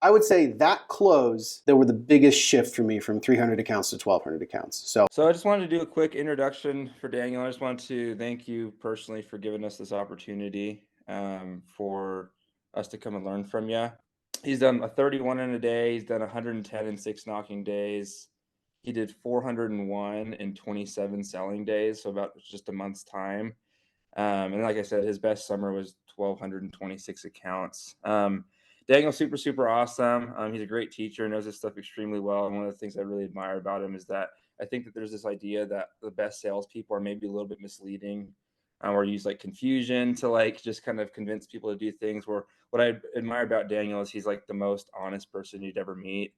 I would say that close, that were the biggest shift for me from 300 accounts to 1,200 accounts. So So I just wanted to do a quick introduction for Daniel. I just want to thank you personally for giving us this opportunity for us to come and learn from you. He's done a 31 in a day. He's done 110 in 6 knocking days. He did 401 in 27 selling days, so about just a month's time. And like I said, his best summer was 1,226 accounts. Daniel's super, super awesome. He's a great teacher, knows his stuff extremely well. And one of the things I really admire about him is that I think that there's this idea that the best salespeople are maybe a little bit misleading, or use like confusion to like just kind of convince people to do things. Where what I admire about Daniel is he's like the most honest person you'd ever meet.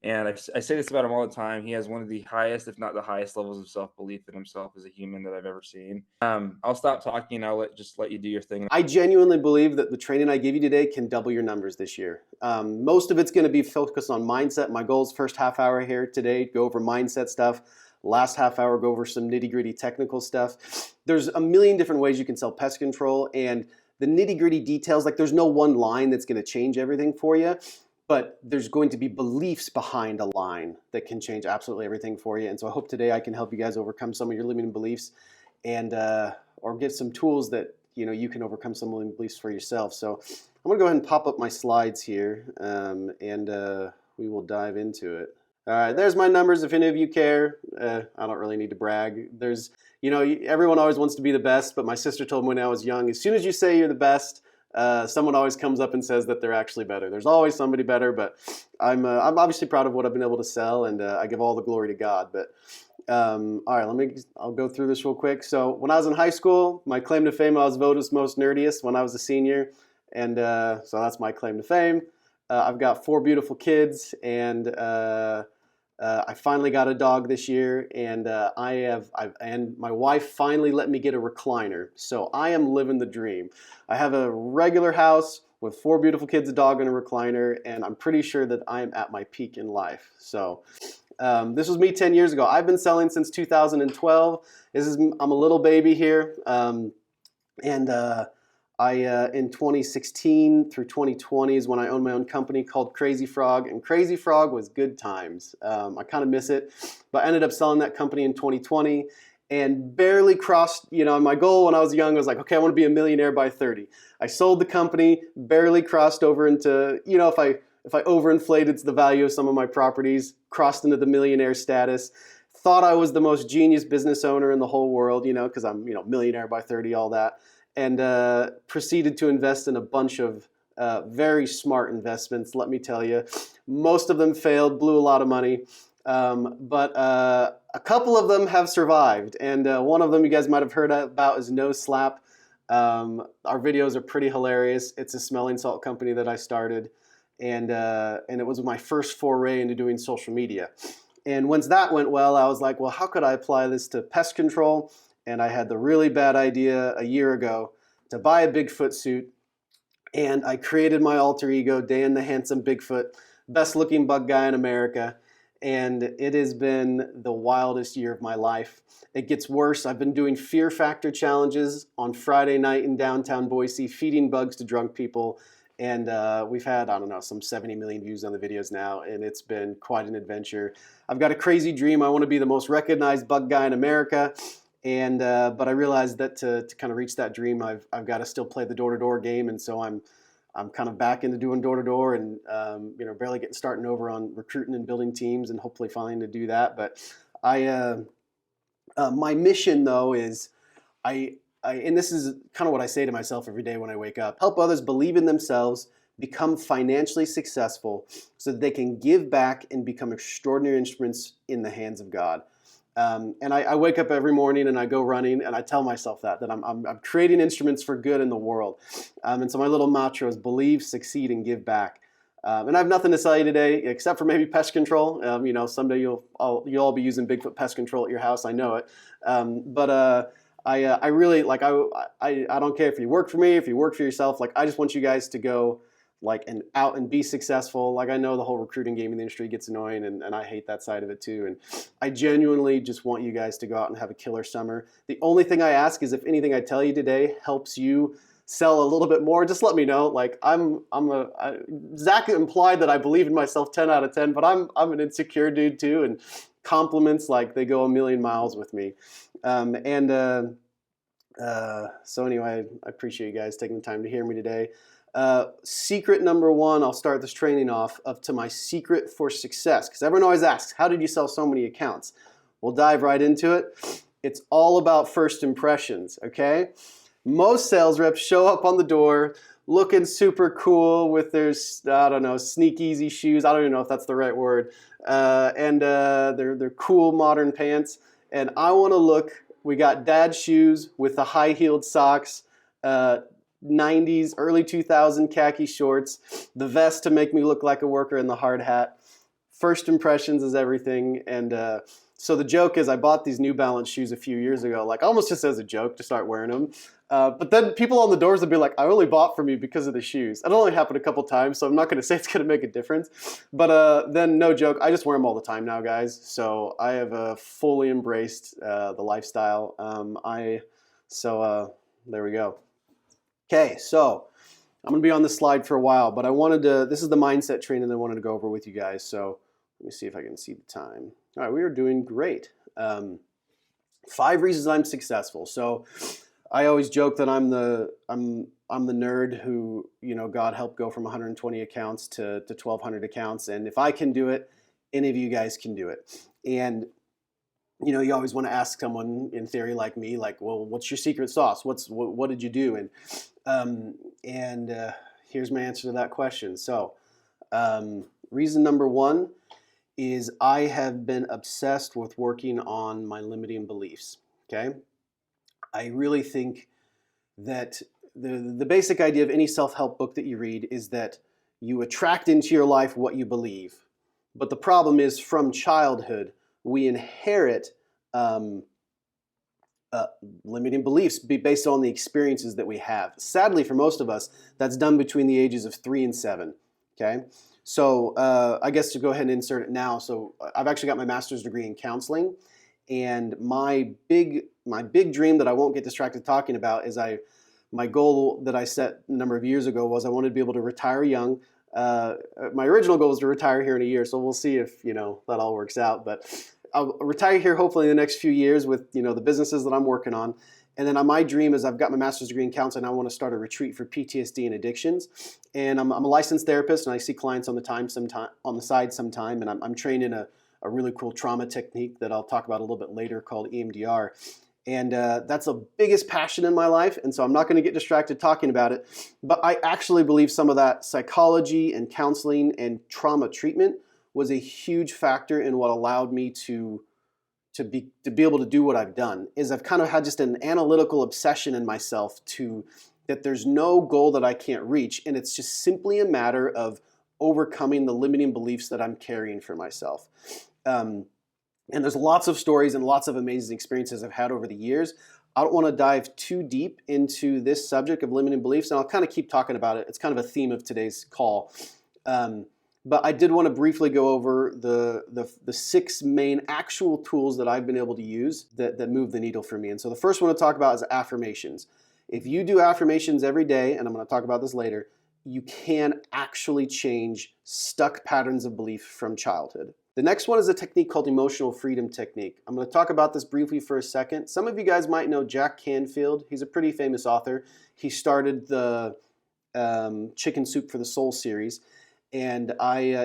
And I say this about him all the time. He has one of the highest, if not the highest, levels of self belief in himself as a human that I've ever seen. I'll stop talking. I'll just let you do your thing. I genuinely believe that the training I give you today can double your numbers this year. Most of it's going to be focused on mindset. My goal is first half hour here today, go over mindset stuff. Last half hour, go over some nitty gritty technical stuff. There's a million different ways you can sell pest control, and the nitty gritty details, like there's no one line that's going to change everything for you, but there's going to be beliefs behind a line that can change absolutely everything for you. And so I hope today I can help you guys overcome some of your limiting beliefs, and or get some tools that you can overcome some limiting beliefs for yourself. So I'm gonna go ahead and pop up my slides here, and we will dive into it. All right, there's my numbers. If any of you care, I don't really need to brag. There's, everyone always wants to be the best, but my sister told me when I was young, as soon as you say you're the best, someone always comes up and says that they're actually better. There's always somebody better, but I'm obviously proud of what I've been able to sell, and I give all the glory to God. But all right, I'll go through this real quick. So when I was in high school, my claim to fame, I was voted as most nerdiest when I was a senior, and so that's my claim to fame. I've got 4 beautiful kids, and I finally got a dog this year, and and my wife finally let me get a recliner. So I am living the dream. I have a regular house with 4 beautiful kids, a dog, and a recliner, and I'm pretty sure that I am at my peak in life. So this was me 10 years ago. I've been selling since 2012. I'm a little baby here, and I in 2016 through 2020 is when I owned my own company called Crazy Frog, and Crazy Frog was good times. I kind of miss it, but I ended up selling that company in 2020 and barely crossed, my goal when I was young was like, okay, I want to be a millionaire by 30. I sold the company, barely crossed over into, if I overinflated the value of some of my properties, crossed into the millionaire status, thought I was the most genius business owner in the whole world, because I'm, millionaire by 30, all that, and proceeded to invest in a bunch of very smart investments, let me tell you. Most of them failed, blew a lot of money, but a couple of them have survived, and one of them you guys might have heard about is No Slap. Our videos are pretty hilarious. It's a smelling salt company that I started, and it was my first foray into doing social media. And once that went well, I was like, well, how could I apply this to pest control? And I had the really bad idea a year ago to buy a Bigfoot suit, and I created my alter ego, Dan the Handsome Bigfoot, best looking bug guy in America, and it has been the wildest year of my life. It gets worse. I've been doing Fear Factor challenges on Friday night in downtown Boise, feeding bugs to drunk people, and we've had, I don't know, some 70 million views on the videos now, and it's been quite an adventure. I've got a crazy dream. I want to be the most recognized bug guy in America. And but I realized that to kind of reach that dream, I've got to still play the door-to-door game, and so I'm kind of back into doing door-to-door, and barely getting starting over on recruiting and building teams, and hopefully finally to do that. But my mission though is and this is kind of what I say to myself every day when I wake up: help others believe in themselves, become financially successful, so that they can give back and become extraordinary instruments in the hands of God. And I wake up every morning and I go running, and I tell myself that I'm creating instruments for good in the world. And so my little mantra is believe, succeed, and give back. And I have nothing to sell you today except for maybe pest control. Someday you'll all be using Bigfoot pest control at your house. I know it. But I really like I don't care if you work for me, if you work for yourself. Like, I just want you guys to go and out and be successful. Like, I know the whole recruiting game in the industry gets annoying, and I hate that side of it too. And I genuinely just want you guys to go out and have a killer summer. The only thing I ask is if anything I tell you today helps you sell a little bit more, just let me know. Like Zach implied that I believe in myself 10 out of 10, but I'm an insecure dude too, and compliments, like, they go a million miles with me. So anyway, I appreciate you guys taking the time to hear me today. Secret number one, I'll start this training off to my secret for success, because everyone always asks, how did you sell so many accounts? We'll dive right into it. It's all about first impressions, okay? Most sales reps show up on the door looking super cool with their, I don't know, sneak easy shoes. I don't even know if that's the right word. And their cool modern pants. And I want to look, we got dad shoes with the high heeled socks, 90s, early 2000 khaki shorts, the vest to make me look like a worker, and the hard hat. First impressions is everything. And so the joke is, I bought these New Balance shoes a few years ago, like almost just as a joke to start wearing them. But then people on the doors would be like, I only bought from you because of the shoes. It only happened a couple times, so I'm not going to say it's going to make a difference. But then, no joke, I just wear them all the time now, guys. So I have fully embraced the lifestyle. There we go. Okay, so I'm going to be on this slide for a while, but this is the mindset training that I wanted to go over with you guys. So let me see if I can see the time. All right, we are doing great. 5 reasons I'm successful. So I always joke that I'm the nerd who, God helped go from 120 accounts to 1,200 accounts. And if I can do it, any of you guys can do it. And you always want to ask someone in theory like me, like, well, what's your secret sauce? What did you do? And here's my answer to that question. So reason number 1 is I have been obsessed with working on my limiting beliefs. Okay. I really think that the basic idea of any self-help book that you read is that you attract into your life what you believe. But the problem is, from childhood, we inherit limiting beliefs based on the experiences that we have. Sadly, for most of us, that's done between the ages of 3 and 7. Okay, so I guess to go ahead and insert it now. So I've actually got my master's degree in counseling, and my big dream that I won't get distracted talking about is my goal that I set a number of years ago was I wanted to be able to retire young. My original goal was to retire here in a year, so we'll see if that all works out. But I'll retire here hopefully in the next few years with the businesses that I'm working on. And then my dream is, I've got my master's degree in counseling. I want to start a retreat for PTSD and addictions. And I'm a licensed therapist, and I see clients on the side sometime. And I'm trained in a really cool trauma technique that I'll talk about a little bit later called EMDR. And that's the biggest passion in my life. And so I'm not going to get distracted talking about it. But I actually believe some of that psychology and counseling and trauma treatment was a huge factor in what allowed me to be able to do what I've done. Is I've kind of had just an analytical obsession in myself that there's no goal that I can't reach. And it's just simply a matter of overcoming the limiting beliefs that I'm carrying for myself. And there's lots of stories and lots of amazing experiences I've had over the years. I don't want to dive too deep into this subject of limiting beliefs, and I'll kind of keep talking about it. It's kind of a theme of today's call. But I did want to briefly go over the 6 main actual tools that I've been able to use that move the needle for me. And so the first one to talk about is affirmations. If you do affirmations every day, and I'm going to talk about this later, you can actually change stuck patterns of belief from childhood. The next one is a technique called emotional freedom technique. I'm going to talk about this briefly for a second. Some of you guys might know Jack Canfield. He's a pretty famous author. He started the Chicken Soup for the Soul series. And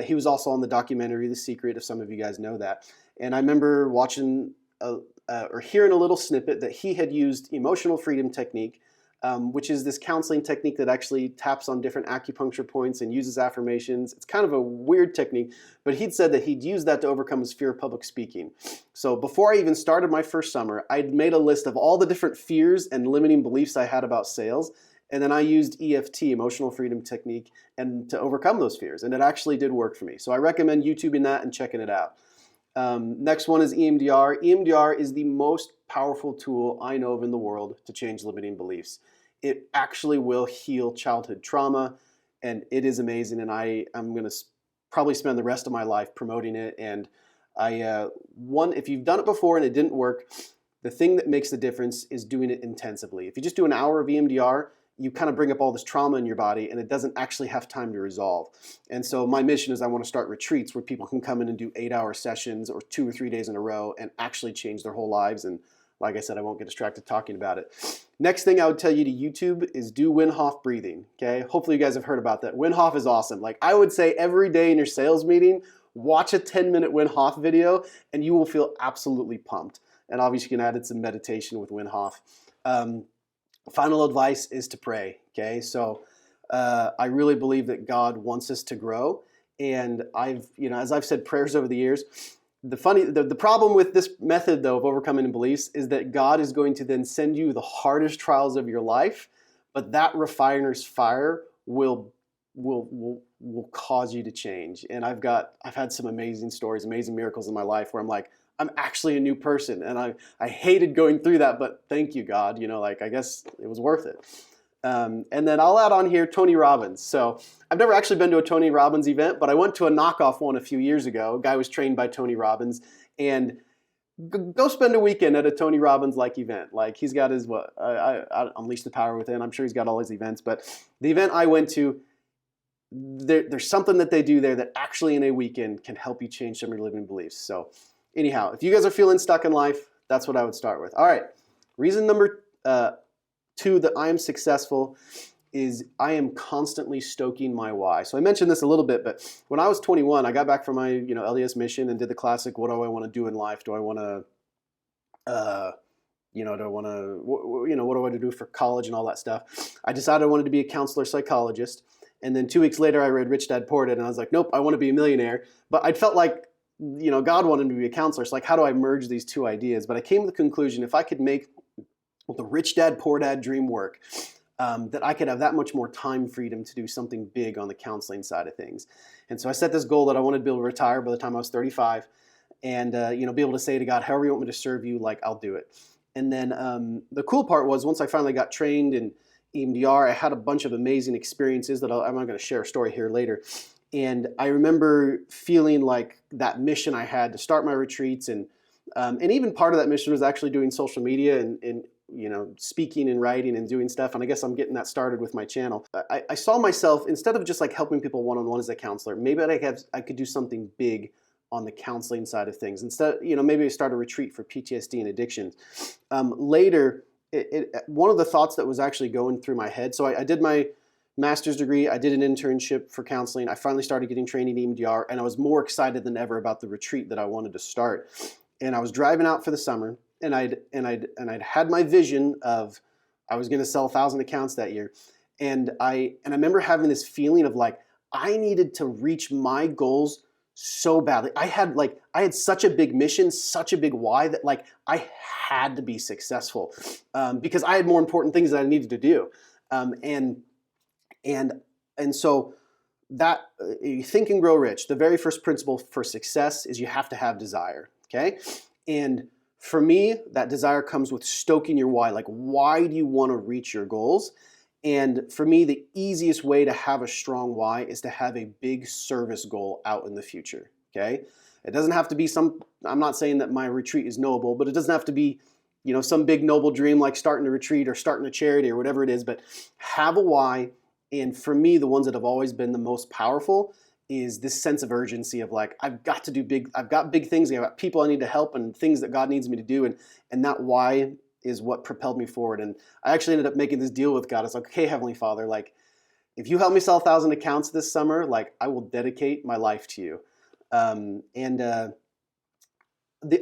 he was also on the documentary The Secret, if some of you guys know that. And I remember watching or hearing a little snippet that he had used emotional freedom technique, which is this counseling technique that actually taps on different acupuncture points and uses affirmations. It's kind of a weird technique, but he'd said that he'd used that to overcome his fear of public speaking. So before I even started my first summer, I'd made a list of all the different fears and limiting beliefs I had about sales. And then I used EFT, emotional freedom technique, and to overcome those fears. And it actually did work for me. So I recommend YouTubing that and checking it out. Next one is EMDR. EMDR is the most powerful tool I know of in the world to change limiting beliefs. It actually will heal childhood trauma, and it is amazing. And I'm going to probably spend the rest of my life promoting it. And if you've done it before and it didn't work, the thing that makes the difference is doing it intensively. If you just do an hour of EMDR, you kind of bring up all this trauma in your body and it doesn't actually have time to resolve. And so my mission is I want to start retreats where people can come in and do 8-hour sessions or 2 or 3 days in a row and actually change their whole lives. And like I said, I won't get distracted talking about it. Next thing I would tell you to YouTube is do Wim Hof breathing, okay? Hopefully you guys have heard about that. Wim Hof is awesome. Like I would say every day in your sales meeting, watch a 10-minute Wim Hof video and you will feel absolutely pumped. And obviously you can add in some meditation with Wim Hof. Final advice is to pray, okay? So I really believe that God wants us to grow. And as I've said prayers over the years, the problem with this method though of overcoming beliefs is that God is going to then send you the hardest trials of your life, but that refiner's fire will cause you to change. And I've had some amazing stories, amazing miracles in my life where I'm like, I'm actually a new person. And I hated going through that, but thank you, God. I guess it was worth it. And then I'll add on here Tony Robbins. So I've never actually been to a Tony Robbins event, but I went to a knockoff one a few years ago. A guy was trained by Tony Robbins. And go spend a weekend at a Tony Robbins-like event. Like he's got his, I Unleash the Power Within. I'm sure he's got all his events. But the event I went to, there's something that they do there that actually in a weekend can help you change some of your limiting beliefs. So anyhow, if you guys are feeling stuck in life, that's what I would start with. All right, reason number 2 that I am successful is I am constantly stoking my why. So I mentioned this a little bit, but when I was 21, I got back from my LDS mission and did the classic, what do I want to do in life? Do I want to, what do I want to do for college and all that stuff? I decided I wanted to be a counselor psychologist. And then 2 weeks later, I read Rich Dad Poor Dad, and I was like, nope, I want to be a millionaire. But I felt like, God wanted me to be a counselor. So like, how do I merge these two ideas? But I came to the conclusion, if I could make the Rich Dad Poor Dad dream work, that I could have that much more time freedom to do something big on the counseling side of things. And so I set this goal that I wanted to be able to retire by the time I was 35 and, be able to say to God, however you want me to serve you, like I'll do it. And then the cool part was once I finally got trained in EMDR, I had a bunch of amazing experiences that I'm not going to share a story here later. And I remember feeling like that mission I had to start my retreats and even part of that mission was actually doing social media and speaking and writing and doing stuff. And I guess I'm getting that started with my channel. I saw myself, instead of just like helping people one-on-one as a counselor, maybe I could do something big on the counseling side of things. Instead, maybe I start a retreat for PTSD and addictions. Later, one of the thoughts that was actually going through my head, so I did my master's degree, I did an internship for counseling, I finally started getting trained in EMDR, and I was more excited than ever about the retreat that I wanted to start. And I was driving out for the summer, and I'd had my vision of I was going to sell 1,000 accounts that year, and I remember having this feeling of like I needed to reach my goals so badly. I had such a big mission, such a big why that like I had to be successful because I had more important things that I needed to do, and so that you Think and Grow Rich. The very first principle for success is you have to have desire. Okay, and for me, that desire comes with stoking your why. Like, why do you want to reach your goals? And for me, the easiest way to have a strong why is to have a big service goal out in the future, okay? It doesn't have to be I'm not saying that my retreat is noble, but it doesn't have to be, some big noble dream like starting a retreat or starting a charity or whatever it is, but have a why. And for me, the ones that have always been the most powerful is this sense of urgency of like, I've got big things, I've got people I need to help and things that God needs me to do. And that why is what propelled me forward. And I actually ended up making this deal with God. It's like, okay, Heavenly Father, like, if you help me sell 1,000 accounts this summer, like, I will dedicate my life to you. The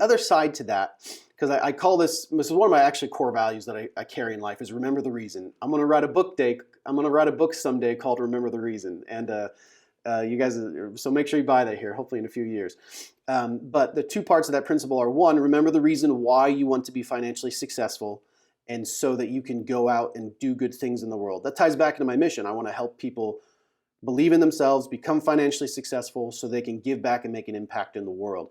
other side to that, because I call this is one of my actually core values that I carry in life, is remember the reason. I'm going to write a book someday called Remember the Reason. And you guys, so make sure you buy that here, hopefully in a few years. But the two parts of that principle are, one, remember the reason why you want to be financially successful, and so that you can go out and do good things in the world. That ties back into my mission. I want to help people believe in themselves, become financially successful so they can give back and make an impact in the world.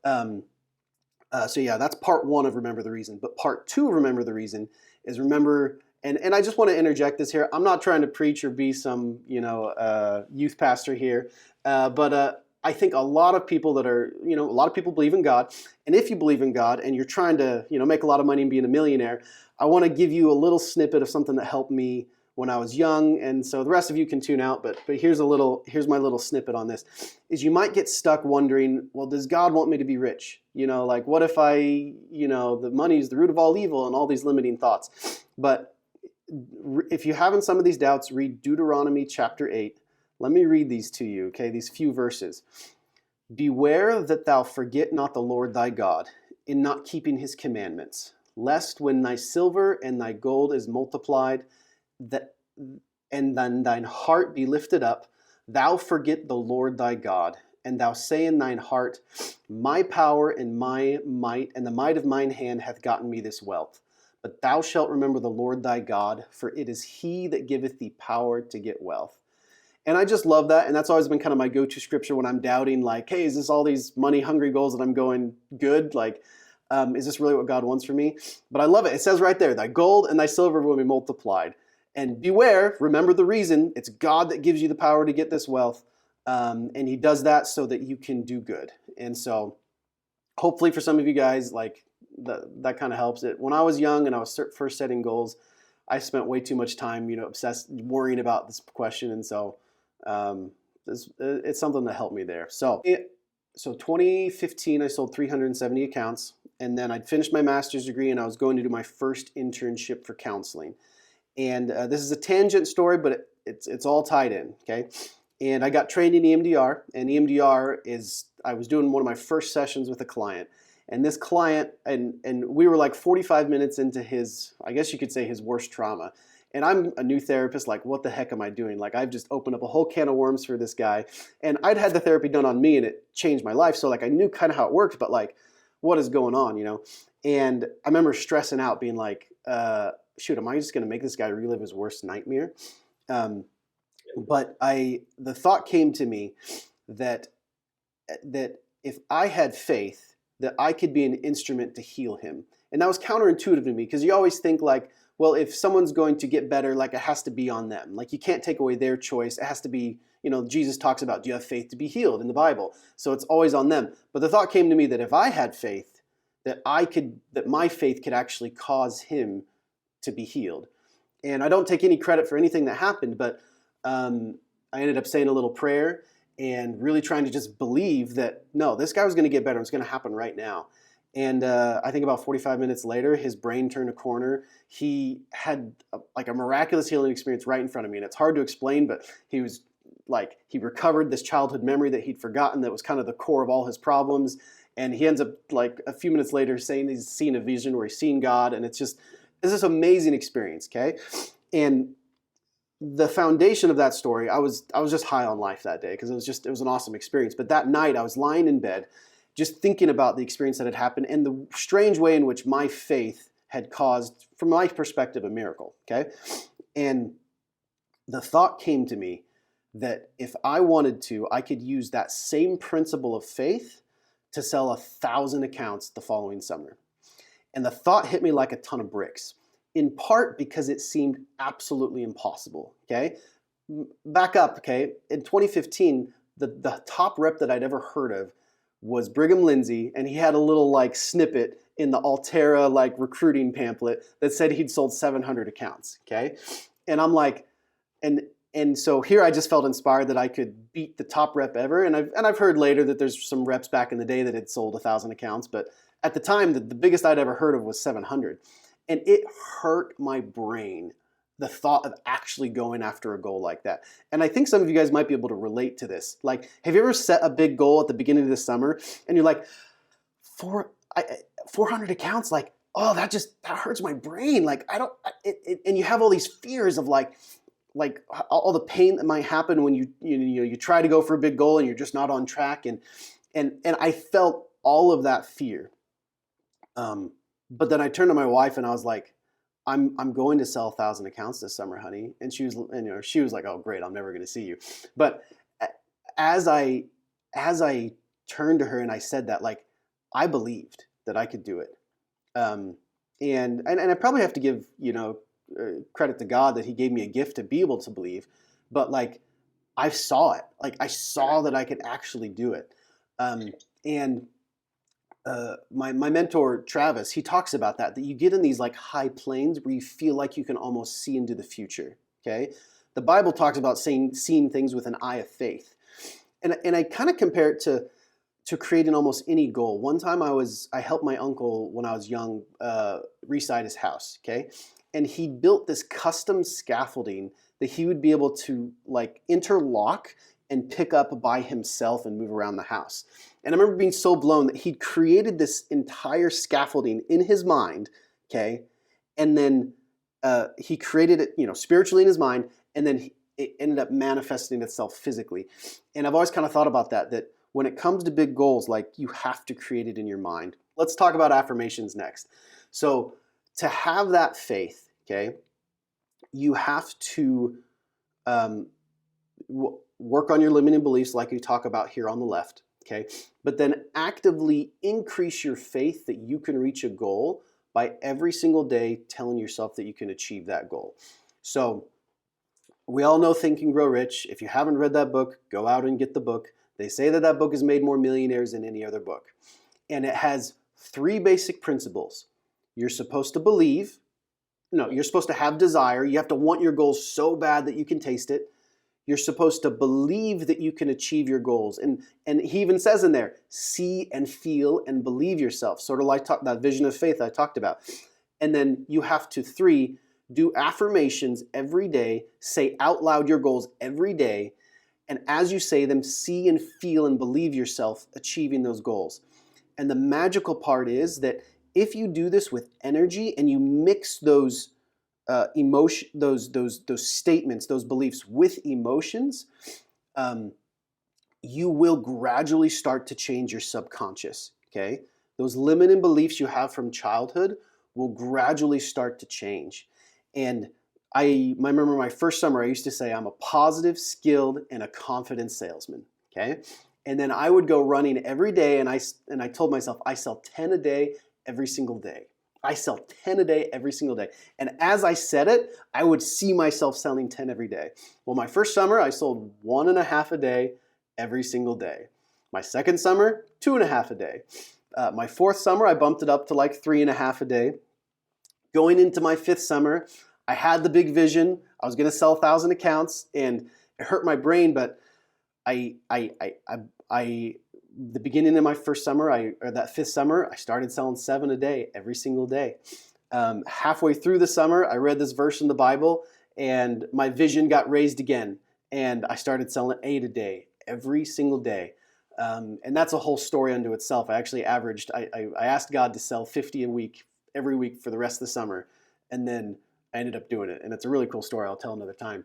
So yeah, that's part one of Remember the Reason. But part two of Remember the Reason is remember, and I just want to interject this here. I'm not trying to preach or be some, youth pastor here, but I think a lot of people a lot of people believe in God. And if you believe in God and you're trying to, make a lot of money and being a millionaire, I want to give you a little snippet of something that helped me when I was young, and so the rest of you can tune out, but here's my little snippet on this, is you might get stuck wondering, well, does God want me to be rich? Like what if the money is the root of all evil and all these limiting thoughts. But if you're having some of these doubts, read Deuteronomy chapter 8. Let me read these to you, okay? These few verses. Beware that thou forget not the Lord thy God in not keeping his commandments, lest when thy silver and thy gold is multiplied, and then thine heart be lifted up, thou forget the Lord thy God, and thou say in thine heart, my power and my might and the might of mine hand hath gotten me this wealth. But thou shalt remember the Lord thy God, for it is he that giveth thee power to get wealth. And I just love that, and that's always been kind of my go-to scripture when I'm doubting, like, hey, is this all these money-hungry goals that I'm going good? Like, is this really what God wants for me? But I love it. It says right there, thy gold and thy silver will be multiplied. And beware, remember the reason, it's God that gives you the power to get this wealth, and he does that so that you can do good. And so hopefully for some of you guys, like that kind of helps it. When I was young and I was first setting goals, I spent way too much time, obsessed, worrying about this question. And so it's something that helped me there. So 2015, I sold 370 accounts, and then I'd finished my master's degree and I was going to do my first internship for counseling. And this is a tangent story, but it's all tied in, okay? And I got trained in EMDR, and EMDR I was doing one of my first sessions with a client. And this client, and we were like 45 minutes into his, I guess you could say his worst trauma. And I'm a new therapist, like what the heck am I doing? Like I've just opened up a whole can of worms for this guy. And I'd had the therapy done on me and it changed my life. So like I knew kind of how it worked, but like what is going on, And I remember stressing out being like, shoot, am I just going to make this guy relive his worst nightmare? But the thought came to me that if I had faith, that I could be an instrument to heal him. And that was counterintuitive to me because you always think like, well, if someone's going to get better, like it has to be on them. Like you can't take away their choice. It has to be, Jesus talks about, do you have faith to be healed in the Bible? So it's always on them. But the thought came to me that if I had faith, that my faith could actually cause him to be healed. And I don't take any credit for anything that happened, but I ended up saying a little prayer and really trying to just believe that, no, this guy was going to get better. It's going to happen right now. And I think about 45 minutes later, his brain turned a corner. He had a miraculous healing experience right in front of me. And it's hard to explain, but he recovered this childhood memory that he'd forgotten that was kind of the core of all his problems. And he ends up like a few minutes later saying he's seen a vision where he's seen God. And it's this amazing experience, okay? And the foundation of that story, I was just high on life that day because it was an awesome experience. But that night I was lying in bed just thinking about the experience that had happened and the strange way in which my faith had caused, from my perspective, a miracle, okay? And the thought came to me that if I wanted to, I could use that same principle of faith to sell 1,000 accounts the following summer. And the thought hit me like a ton of bricks. In part because it seemed absolutely impossible, okay? Back up, okay? In 2015, the top rep that I'd ever heard of was Brigham Lindsey, and he had a little like snippet in the Altera like recruiting pamphlet that said he'd sold 700 accounts, okay? And I'm like, and so here I just felt inspired that I could beat the top rep ever, and I've heard later that there's some reps back in the day that had sold 1,000 accounts, but at the time, the biggest I'd ever heard of was 700. And it hurt my brain, the thought of actually going after a goal like that. And I think some of you guys might be able to relate to this. Like, have you ever set a big goal at the beginning of the summer and you're like, 400 accounts, like, oh, that hurts my brain. Like, and you have all these fears of like all the pain that might happen when you try to go for a big goal and you're just not on track. And I felt all of that fear. But then I turned to my wife and I was like, I'm going to sell 1,000 accounts this summer, honey. And she was like, oh, great, I'm never going to see you. But as I turned to her and I said that, like, I believed that I could do it. And I probably have to give, credit to God that he gave me a gift to be able to believe. But like, I saw it. Like, I saw that I could actually do it. My mentor, Travis, he talks about that you get in these like high planes where you feel like you can almost see into the future, okay? The Bible talks about seeing things with an eye of faith. And I kind of compare it to creating almost any goal. One time I helped my uncle when I was young reside his house, okay? And he built this custom scaffolding that he would be able to like interlock and pick up by himself and move around the house. And I remember being so blown that he'd created this entire scaffolding in his mind, okay? And then he created it, spiritually in his mind, and then it ended up manifesting itself physically. And I've always kind of thought about that when it comes to big goals, like you have to create it in your mind. Let's talk about affirmations next. So to have that faith, okay, you have to work on your limiting beliefs like we talk about here on the left, okay? But then actively increase your faith that you can reach a goal by every single day telling yourself that you can achieve that goal. So we all know Think and Grow Rich. If you haven't read that book, go out and get the book. They say that book has made more millionaires than any other book. And it has 3 basic principles. You're supposed to believe. No, you're supposed to have desire. You have to want your goals so bad that you can taste it. You're supposed to believe that you can achieve your goals. And he even says in there, see and feel and believe yourself. Sort of like that vision of faith I talked about. And then you have to 3, do affirmations every day. Say out loud your goals every day. And as you say them, see and feel and believe yourself achieving those goals. And the magical part is that if you do this with energy and you mix those emotion, those statements, those beliefs with emotions, you will gradually start to change your subconscious. Okay, those limiting beliefs you have from childhood will gradually start to change. And I remember my first summer, I used to say I'm a positive, skilled, and a confident salesman. Okay, and then I would go running every day, and I told myself I sell 10 a day every single day. I sell 10 a day every single day. And as I said it, I would see myself selling 10 every day. Well, my first summer, I sold 1.5 a day every single day. My second summer, 2.5 a day. My fourth summer, I bumped it up to like 3.5 a day. Going into my 5th summer, I had the big vision. I was going to sell 1,000 accounts, and it hurt my brain, but the beginning of my first summer, or that 5th summer, I started selling 7 a day every single day. Halfway through the summer, I read this verse in the Bible, and my vision got raised again, and I started selling 8 a day every single day. And that's a whole story unto itself. I actually averaged, I asked God to sell 50 a week every week for the rest of the summer, and then I ended up doing it. And it's a really cool story. I'll tell another time.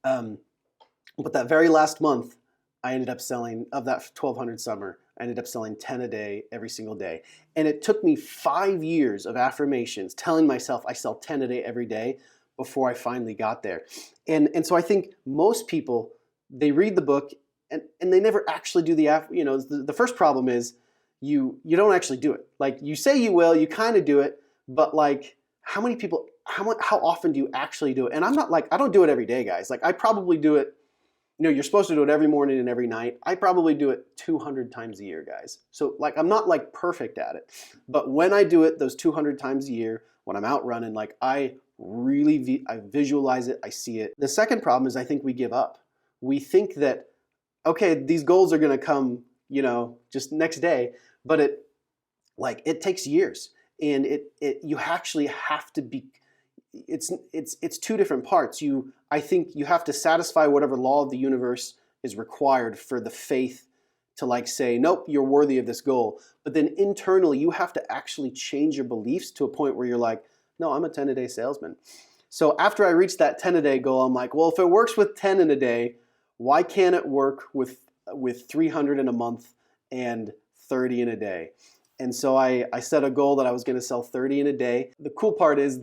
But that very last month, I ended up selling, of that 1,200 summer, I ended up selling 10 a day every single day. And it took me 5 years of affirmations, telling myself I sell 10 a day every day before I finally got there. And so I think most people, they read the book and they never actually do the first problem is you don't actually do it. Like you say you will, you kind of do it, but like how many people, how often do you actually do it? And I'm not like, I don't do it every day, guys. Like I probably do it, you're supposed to do it every morning and every night. I probably do it 200 times a year, guys. So like, I'm not like perfect at it, but when I do it those 200 times a year, when I'm out running, like I really, I visualize it, I see it. The second problem is I think we give up. We think that, okay, these goals are going to come, just next day, but it takes years, and you actually have to be, it's 2 different parts. I think you have to satisfy whatever law of the universe is required for the faith to like say, nope, you're worthy of this goal. But then internally, you have to actually change your beliefs to a point where you're like, no, I'm a 10 a day salesman. So after I reached that 10 a day goal, I'm like, well, if it works with 10 in a day, why can't it work with 300 in a month and 30 in a day? And so I set a goal that I was going to sell 30 in a day. The cool part is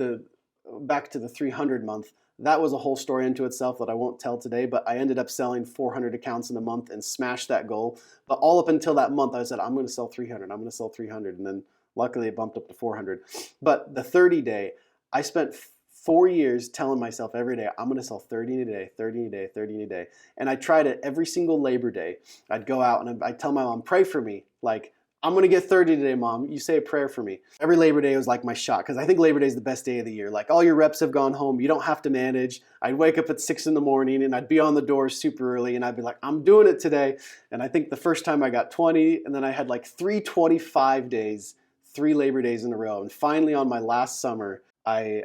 back to the 300 month. That was a whole story into itself that I won't tell today, but I ended up selling 400 accounts in a month and smashed that goal. But all up until that month, I said, I'm going to sell 300. I'm going to sell 300. And then luckily it bumped up to 400. But the 30 day, I spent 4 years telling myself every day, I'm going to sell 30 a day, 30 a day, 30 a day. And I tried it every single Labor Day. I'd go out and I'd tell my mom, pray for me. Like, I'm gonna get 30 today, Mom. You say a prayer for me. Every Labor Day was like my shot, because I think Labor Day is the best day of the year. Like, all your reps have gone home. You don't have to manage. I'd wake up at 6 in the morning and I'd be on the door super early and I'd be like, I'm doing it today. And I think the first time I got 20, and then I had like 325 days, 3 Labor Days in a row. And finally on my last summer, I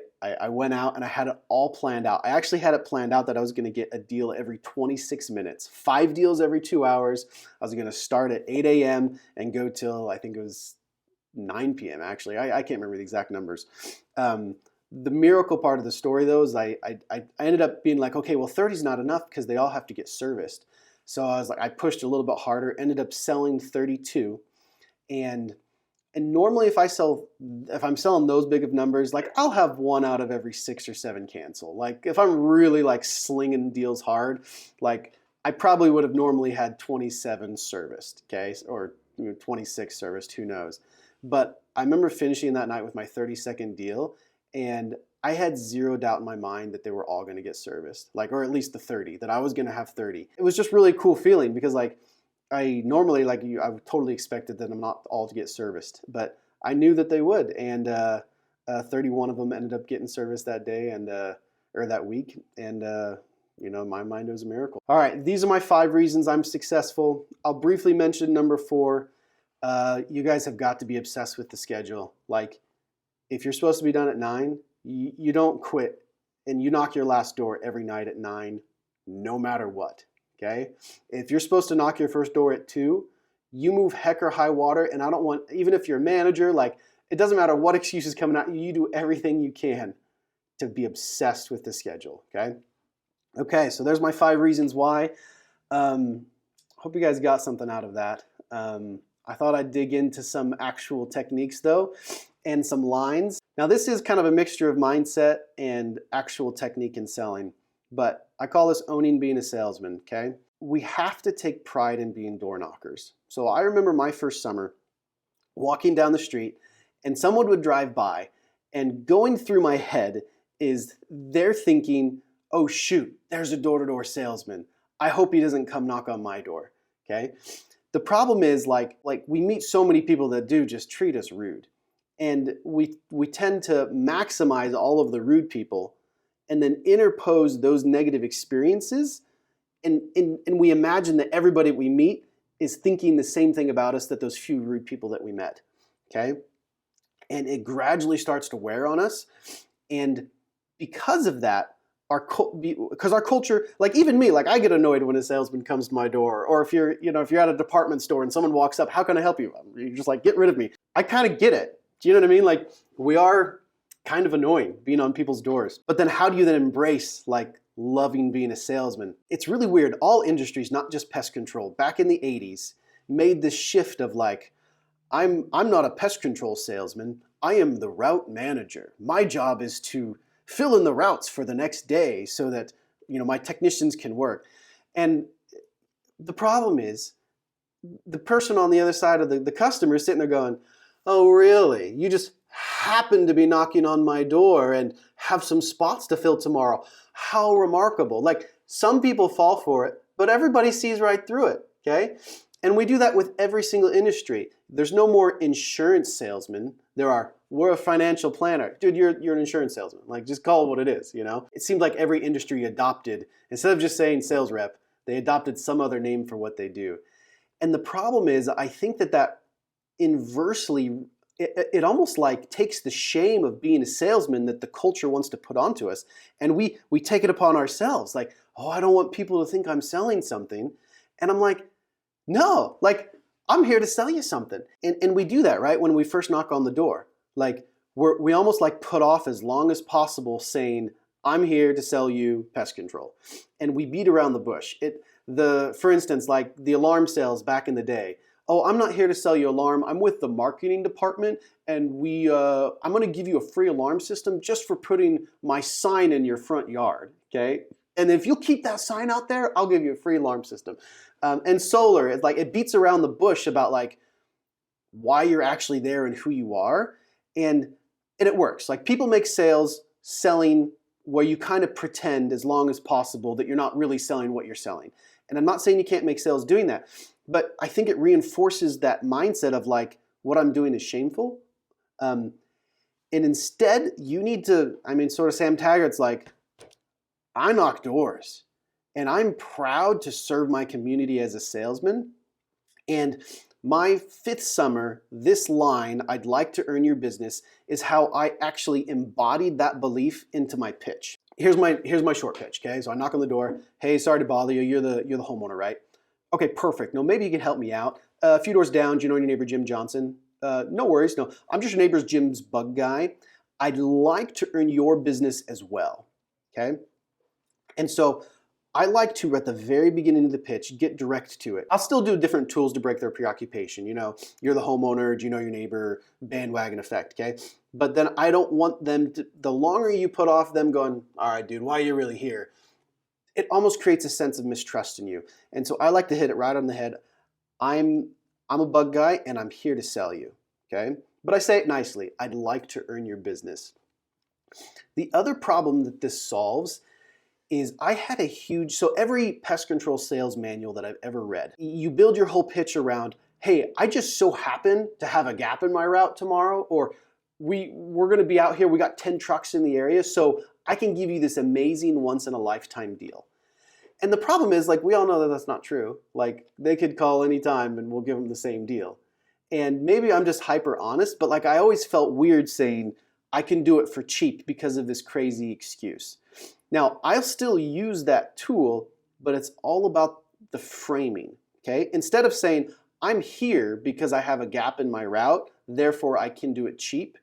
went out and I had it all planned out. I actually had it planned out that I was going to get a deal every 26 minutes, 5 deals every 2 hours. I was going to start at 8 a.m. and go till, I think it was 9 p.m. actually. I can't remember the exact numbers. The miracle part of the story though is I ended up being like, okay, well 30 is not enough because they all have to get serviced. So I was like, I pushed a little bit harder, ended up selling 32. And normally if I'm selling those big of numbers, like I'll have 1 out of every 6 or 7 cancel. Like if I'm really like slinging deals hard, like I probably would have normally had 27 serviced, okay? Or 26 serviced, who knows? But I remember finishing that night with my 30-second deal, and I had zero doubt in my mind that they were all gonna get serviced, like, or at least the 30, that I was gonna have 30. It was just really a cool feeling because like, I normally, like you, I totally expected that I'm not all to get serviced, but I knew that they would, and 31 of them ended up getting serviced that day and or that week, and in my mind it was a miracle. All right, these are my 5 reasons I'm successful. I'll briefly mention number 4. You guys have got to be obsessed with the schedule. Like, if you're supposed to be done at 9, you don't quit, and you knock your last door every night at 9, no matter what. Okay? If you're supposed to knock your first door at 2, you move heck or high water, and I don't want, even if you're a manager, like, it doesn't matter what excuse is coming out, you do everything you can to be obsessed with the schedule, okay? Okay, so there's my 5 reasons why. Hope you guys got something out of that. I thought I'd dig into some actual techniques though, and some lines. Now this is kind of a mixture of mindset and actual technique in selling, but I call this owning being a salesman, okay? We have to take pride in being door knockers. So I remember my first summer walking down the street and someone would drive by, and going through my head is they're thinking, oh shoot, there's a door-to-door salesman. I hope he doesn't come knock on my door, okay? The problem is like we meet so many people that do just treat us rude. And we tend to maximize all of the rude people and then interpose those negative experiences, and we imagine that everybody we meet is thinking the same thing about us that those few rude people that we met, okay? And it gradually starts to wear on us, and because of that, because our culture, like even me, like I get annoyed when a salesman comes to my door, or if you're at a department store and someone walks up, how can I help you? You're just like, get rid of me. I kind of get it. Do you know what I mean? Like, we are kind of annoying being on people's doors. But then how do you then embrace like loving being a salesman? It's really weird. All industries, not just pest control, back in the 80s, made this shift of like, I'm not a pest control salesman. I am the route manager. My job is to fill in the routes for the next day so that my technicians can work. And the problem is the person on the other side of the customer is sitting there going, oh really? You just happen to be knocking on my door and have some spots to fill tomorrow. How remarkable. Like, some people fall for it, but everybody sees right through it, okay? And we do that with every single industry. There's no more insurance salesmen. We're a financial planner. Dude, you're an insurance salesman. Like, just call it what it is, It seems like every industry adopted, instead of just saying sales rep, they adopted some other name for what they do. And the problem is, I think that inversely, it almost like takes the shame of being a salesman that the culture wants to put onto us. And we take it upon ourselves. Like, oh, I don't want people to think I'm selling something. And I'm like, no, like, I'm here to sell you something. And we do that, right? When we first knock on the door, like we almost like put off as long as possible saying, I'm here to sell you pest control. And we beat around the bush. For instance, like the alarm sales back in the day. Oh, I'm not here to sell you alarm. I'm with the marketing department, and I'm going to give you a free alarm system just for putting my sign in your front yard, okay? And if you'll keep that sign out there, I'll give you a free alarm system. And solar, it beats around the bush about like why you're actually there and who you are, and it works. Like, people make sales selling where you kind of pretend as long as possible that you're not really selling what you're selling. And I'm not saying you can't make sales doing that. but I think it reinforces that mindset of like, what I'm doing is shameful. And instead, you need to, I mean, sort of Sam Taggart's like, I knock doors and I'm proud to serve my community as a salesman. And my fifth summer, this line, I'd like to earn your business, is how I actually embodied that belief into my pitch. Here's my short pitch, okay? So I knock on the door. Hey, sorry to bother you. You're the homeowner, right? Okay, perfect. No, maybe you can help me out. A few doors down, do you know your neighbor Jim Johnson? No worries. No, I'm just your neighbor's Jim's bug guy. I'd like to earn your business as well, okay? And so I like to, at the very beginning of the pitch, get direct to it. I'll still do different tools to break their preoccupation. You know, you're the homeowner, do you know your neighbor, bandwagon effect, okay? But then I don't want them to, the longer you put off them going, all right, dude, why are you really here? It almost creates a sense of mistrust in you. And so I like to hit it right on the head. I'm a bug guy and I'm here to sell you, okay? But I say it nicely. I'd like to earn your business. The other problem that this solves is I had a huge, so every pest control sales manual that I've ever read, you build your whole pitch around, hey, I just so happen to have a gap in my route tomorrow, or we're gonna be out here, we got 10 trucks in the area, so I can give you this amazing once in a lifetime deal. And the problem is, like, we all know that that's not true. Like, they could call anytime and we'll give them the same deal. And maybe I'm just hyper honest, but like I always felt weird saying I can do it for cheap because of this crazy excuse. Now, I'll still use that tool, but it's all about the framing, okay? Instead of saying, I'm here because I have a gap in my route, therefore I can do it cheap,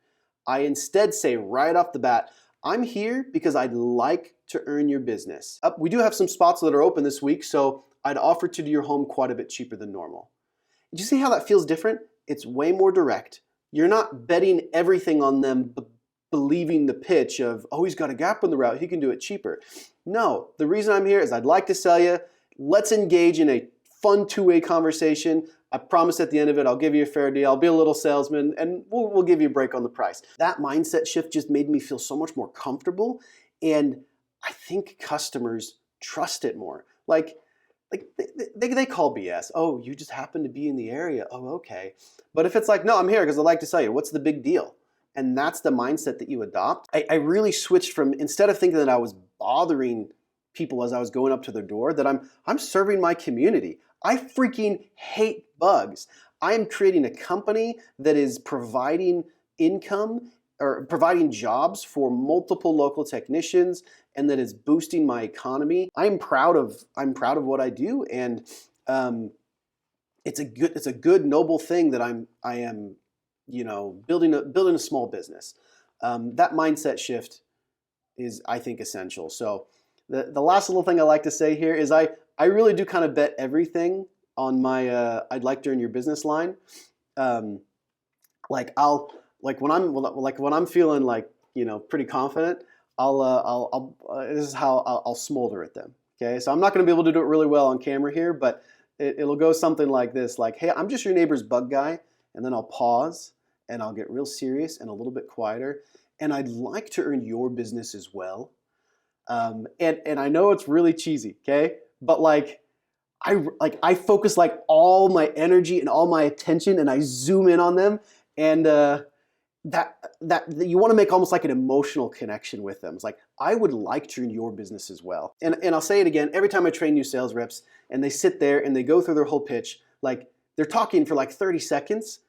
I instead say right off the bat, I'm here because I'd like to earn your business. We do have some spots that are open this week, so I'd offer to do your home quite a bit cheaper than normal. Do you see how that feels different? It's way more direct. You're not betting everything on them believing the pitch of, oh, he's got a gap in the route, he can do it cheaper. No, the reason I'm here is I'd like to sell you. Let's engage in a fun two-way conversation. I promise at the end of it, I'll give you a fair deal. I'll be a little salesman and we'll give you a break on the price. That mindset shift just made me feel so much more comfortable. And I think customers trust it more. Like they call BS. Oh, you just happen to be in the area. Oh, okay. But if it's like, no, I'm here because I'd like to sell you. What's the big deal? And that's the mindset that you adopt. I really switched from, instead of thinking that I was bothering people as I was going up to their door, that I'm serving my community. I freaking hate bugs. I am creating a company that is providing income or providing jobs for multiple local technicians and that is boosting my economy. I'm proud of what I do, and it's a good noble thing that I am building a small business. That mindset shift is, I think, essential. So the last little thing I like to say here is I really do kind of bet everything on my I'd like to earn your business line. When I'm feeling like pretty confident, this is how I'll smolder at them. Okay, so I'm not going to be able to do it really well on camera here, but it'll go something like this: like, hey, I'm just your neighbor's bug guy, and then I'll pause and I'll get real serious and a little bit quieter, and I'd like to earn your business as well. And I know it's really cheesy, okay? But I focus like all my energy and all my attention, and I zoom in on them, and that you want to make almost like an emotional connection with them. It's like, I would like to earn your business as well. And I'll say it again, every time I train new sales reps and they sit there and they go through their whole pitch, like they're talking for like 30 seconds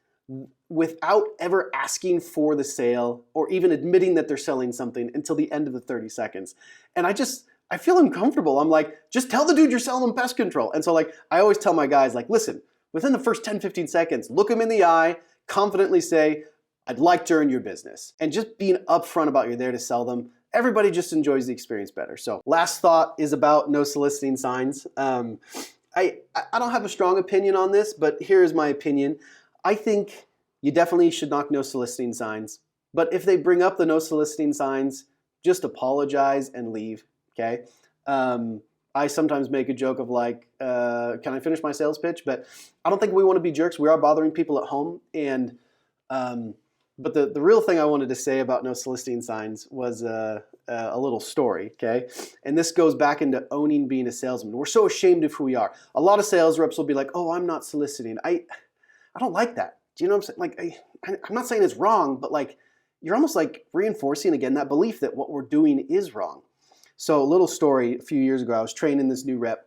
without ever asking for the sale or even admitting that they're selling something until the end of the 30 seconds. And I feel uncomfortable. I'm like, just tell the dude you're selling them pest control. And so like, I always tell my guys, like, listen, within the first 10, 15 seconds, look them in the eye, confidently say, I'd like to earn your business. And just being upfront about you're there to sell them, everybody just enjoys the experience better. So last thought is about no soliciting signs. I don't have a strong opinion on this, but here is my opinion. I think you definitely should knock no soliciting signs. But if they bring up the no soliciting signs, just apologize and leave, okay? I sometimes make a joke of like, can I finish my sales pitch? But I don't think we want to be jerks. We are bothering people at home. And But the real thing I wanted to say about no soliciting signs was a little story, okay? And this goes back into owning being a salesman. We're so ashamed of who we are. A lot of sales reps will be like, oh, I'm not soliciting. I don't like that. Do you know what I'm saying? Like, I'm not saying it's wrong, but like, you're almost like reinforcing again that belief that what we're doing is wrong. So a little story, a few years ago, I was training this new rep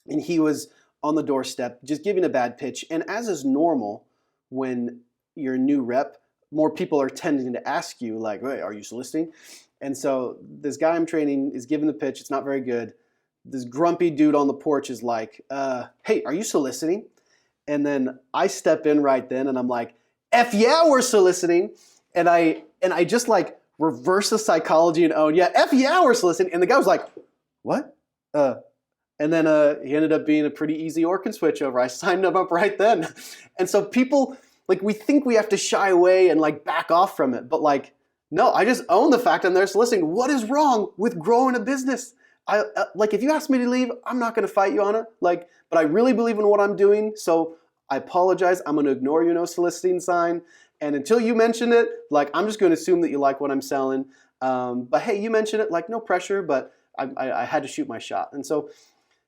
and he was on the doorstep just giving a bad pitch. And as is normal when you're a new rep, more people are tending to ask you like, hey, are you soliciting? And so this guy I'm training is giving the pitch. It's not very good. This grumpy dude on the porch is like, hey, are you soliciting? And then I step in right then and I'm like, F yeah, we're soliciting. And I just like reverse the psychology and own, yeah, F yeah, we're soliciting. And the guy was like, what? And then he ended up being a pretty easy Orkin switch over. I signed him up right then. And so people, like, we think we have to shy away and like back off from it. But like, no, I just own the fact I'm there soliciting. What is wrong with growing a business? Like, if you ask me to leave, I'm not going to fight you on it. Like, but I really believe in what I'm doing. So I apologize. I'm going to ignore your no soliciting sign. And until you mention it, like, I'm just going to assume that you like what I'm selling. But hey, you mentioned it, like, no pressure, but I had to shoot my shot. And so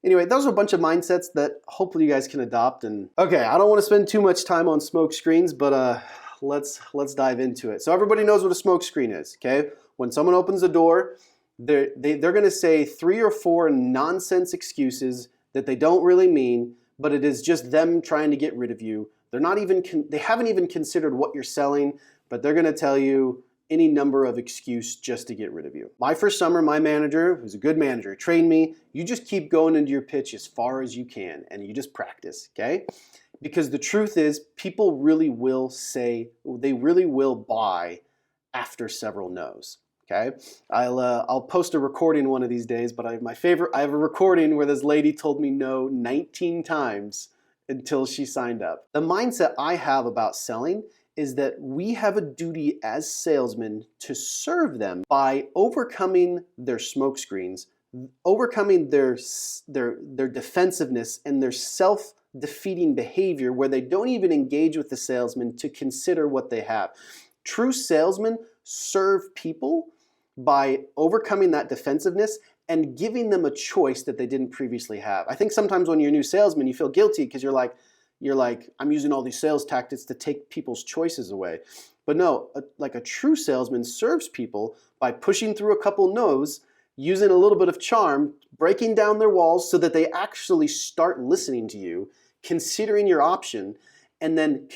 anyway, those are a bunch of mindsets that hopefully you guys can adopt. And okay, I don't want to spend too much time on smoke screens, but let's dive into it. So everybody knows what a smoke screen is, okay? When someone opens the door, they're going to say 3 or 4 nonsense excuses that they don't really mean, but it is just them trying to get rid of you. They're not even they haven't even considered what you're selling, but they're going to tell you any number of excuse just to get rid of you. My first summer, my manager, who's a good manager, trained me, you just keep going into your pitch as far as you can and you just practice, okay? Because the truth is, people really will say, they really will buy after several no's, okay? I'll post a recording one of these days, but I have a recording where this lady told me no 19 times until she signed up. The mindset I have about selling is that we have a duty as salesmen to serve them by overcoming their smoke screens, overcoming their defensiveness and their self-defeating behavior where they don't even engage with the salesman to consider what they have. True salesmen serve people by overcoming that defensiveness and giving them a choice that they didn't previously have. I think sometimes when you're a new salesman, you feel guilty because you're like, I'm using all these sales tactics to take people's choices away. But no, like a true salesman serves people by pushing through a couple no's, using a little bit of charm, breaking down their walls so that they actually start listening to you, considering your option, and then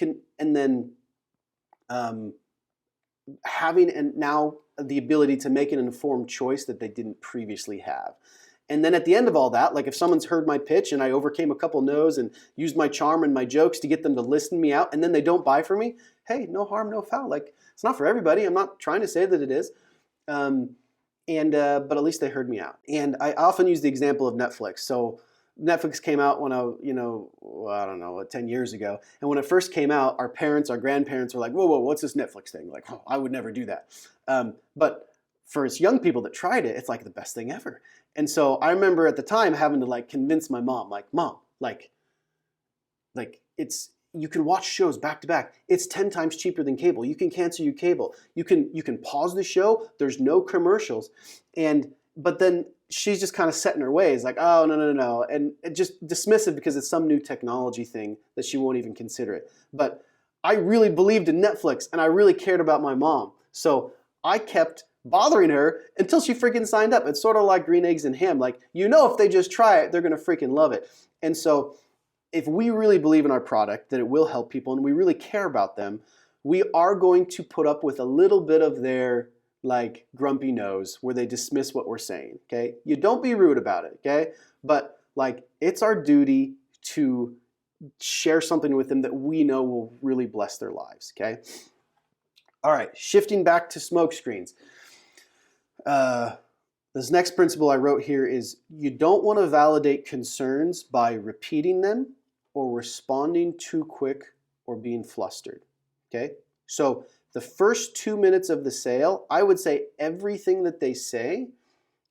having now the ability to make an informed choice that they didn't previously have. And then at the end of all that, like if someone's heard my pitch and I overcame a couple no's and used my charm and my jokes to get them to listen me out and then they don't buy from me, hey, no harm, no foul. Like, it's not for everybody. I'm not trying to say that it is. But at least they heard me out. And I often use the example of Netflix. So Netflix came out when I don't know, 10 years ago. And when it first came out, our grandparents were like, whoa, what's this Netflix thing? Like, oh, I would never do that. But for us young people that tried it, it's like the best thing ever. And so I remember at the time having to like convince my mom, like, Mom, like you can watch shows back to back. It's 10 times cheaper than cable. You can cancel your cable. You can pause the show. There's no commercials. But then she's just kind of set in her ways, like, oh, no. And just dismissive because it's some new technology thing that she won't even consider it. But I really believed in Netflix and I really cared about my mom. So I kept bothering her until she freaking signed up. It's sort of like green eggs and ham. Like, if they just try it, they're going to freaking love it. And so if we really believe in our product, that it will help people and we really care about them, we are going to put up with a little bit of their like grumpy nose where they dismiss what we're saying, okay? You don't be rude about it, okay? But like, it's our duty to share something with them that we know will really bless their lives, okay? All right, shifting back to smoke screens. This next principle I wrote here is you don't want to validate concerns by repeating them or responding too quick or being flustered, okay? So the first 2 minutes of the sale, I would say everything that they say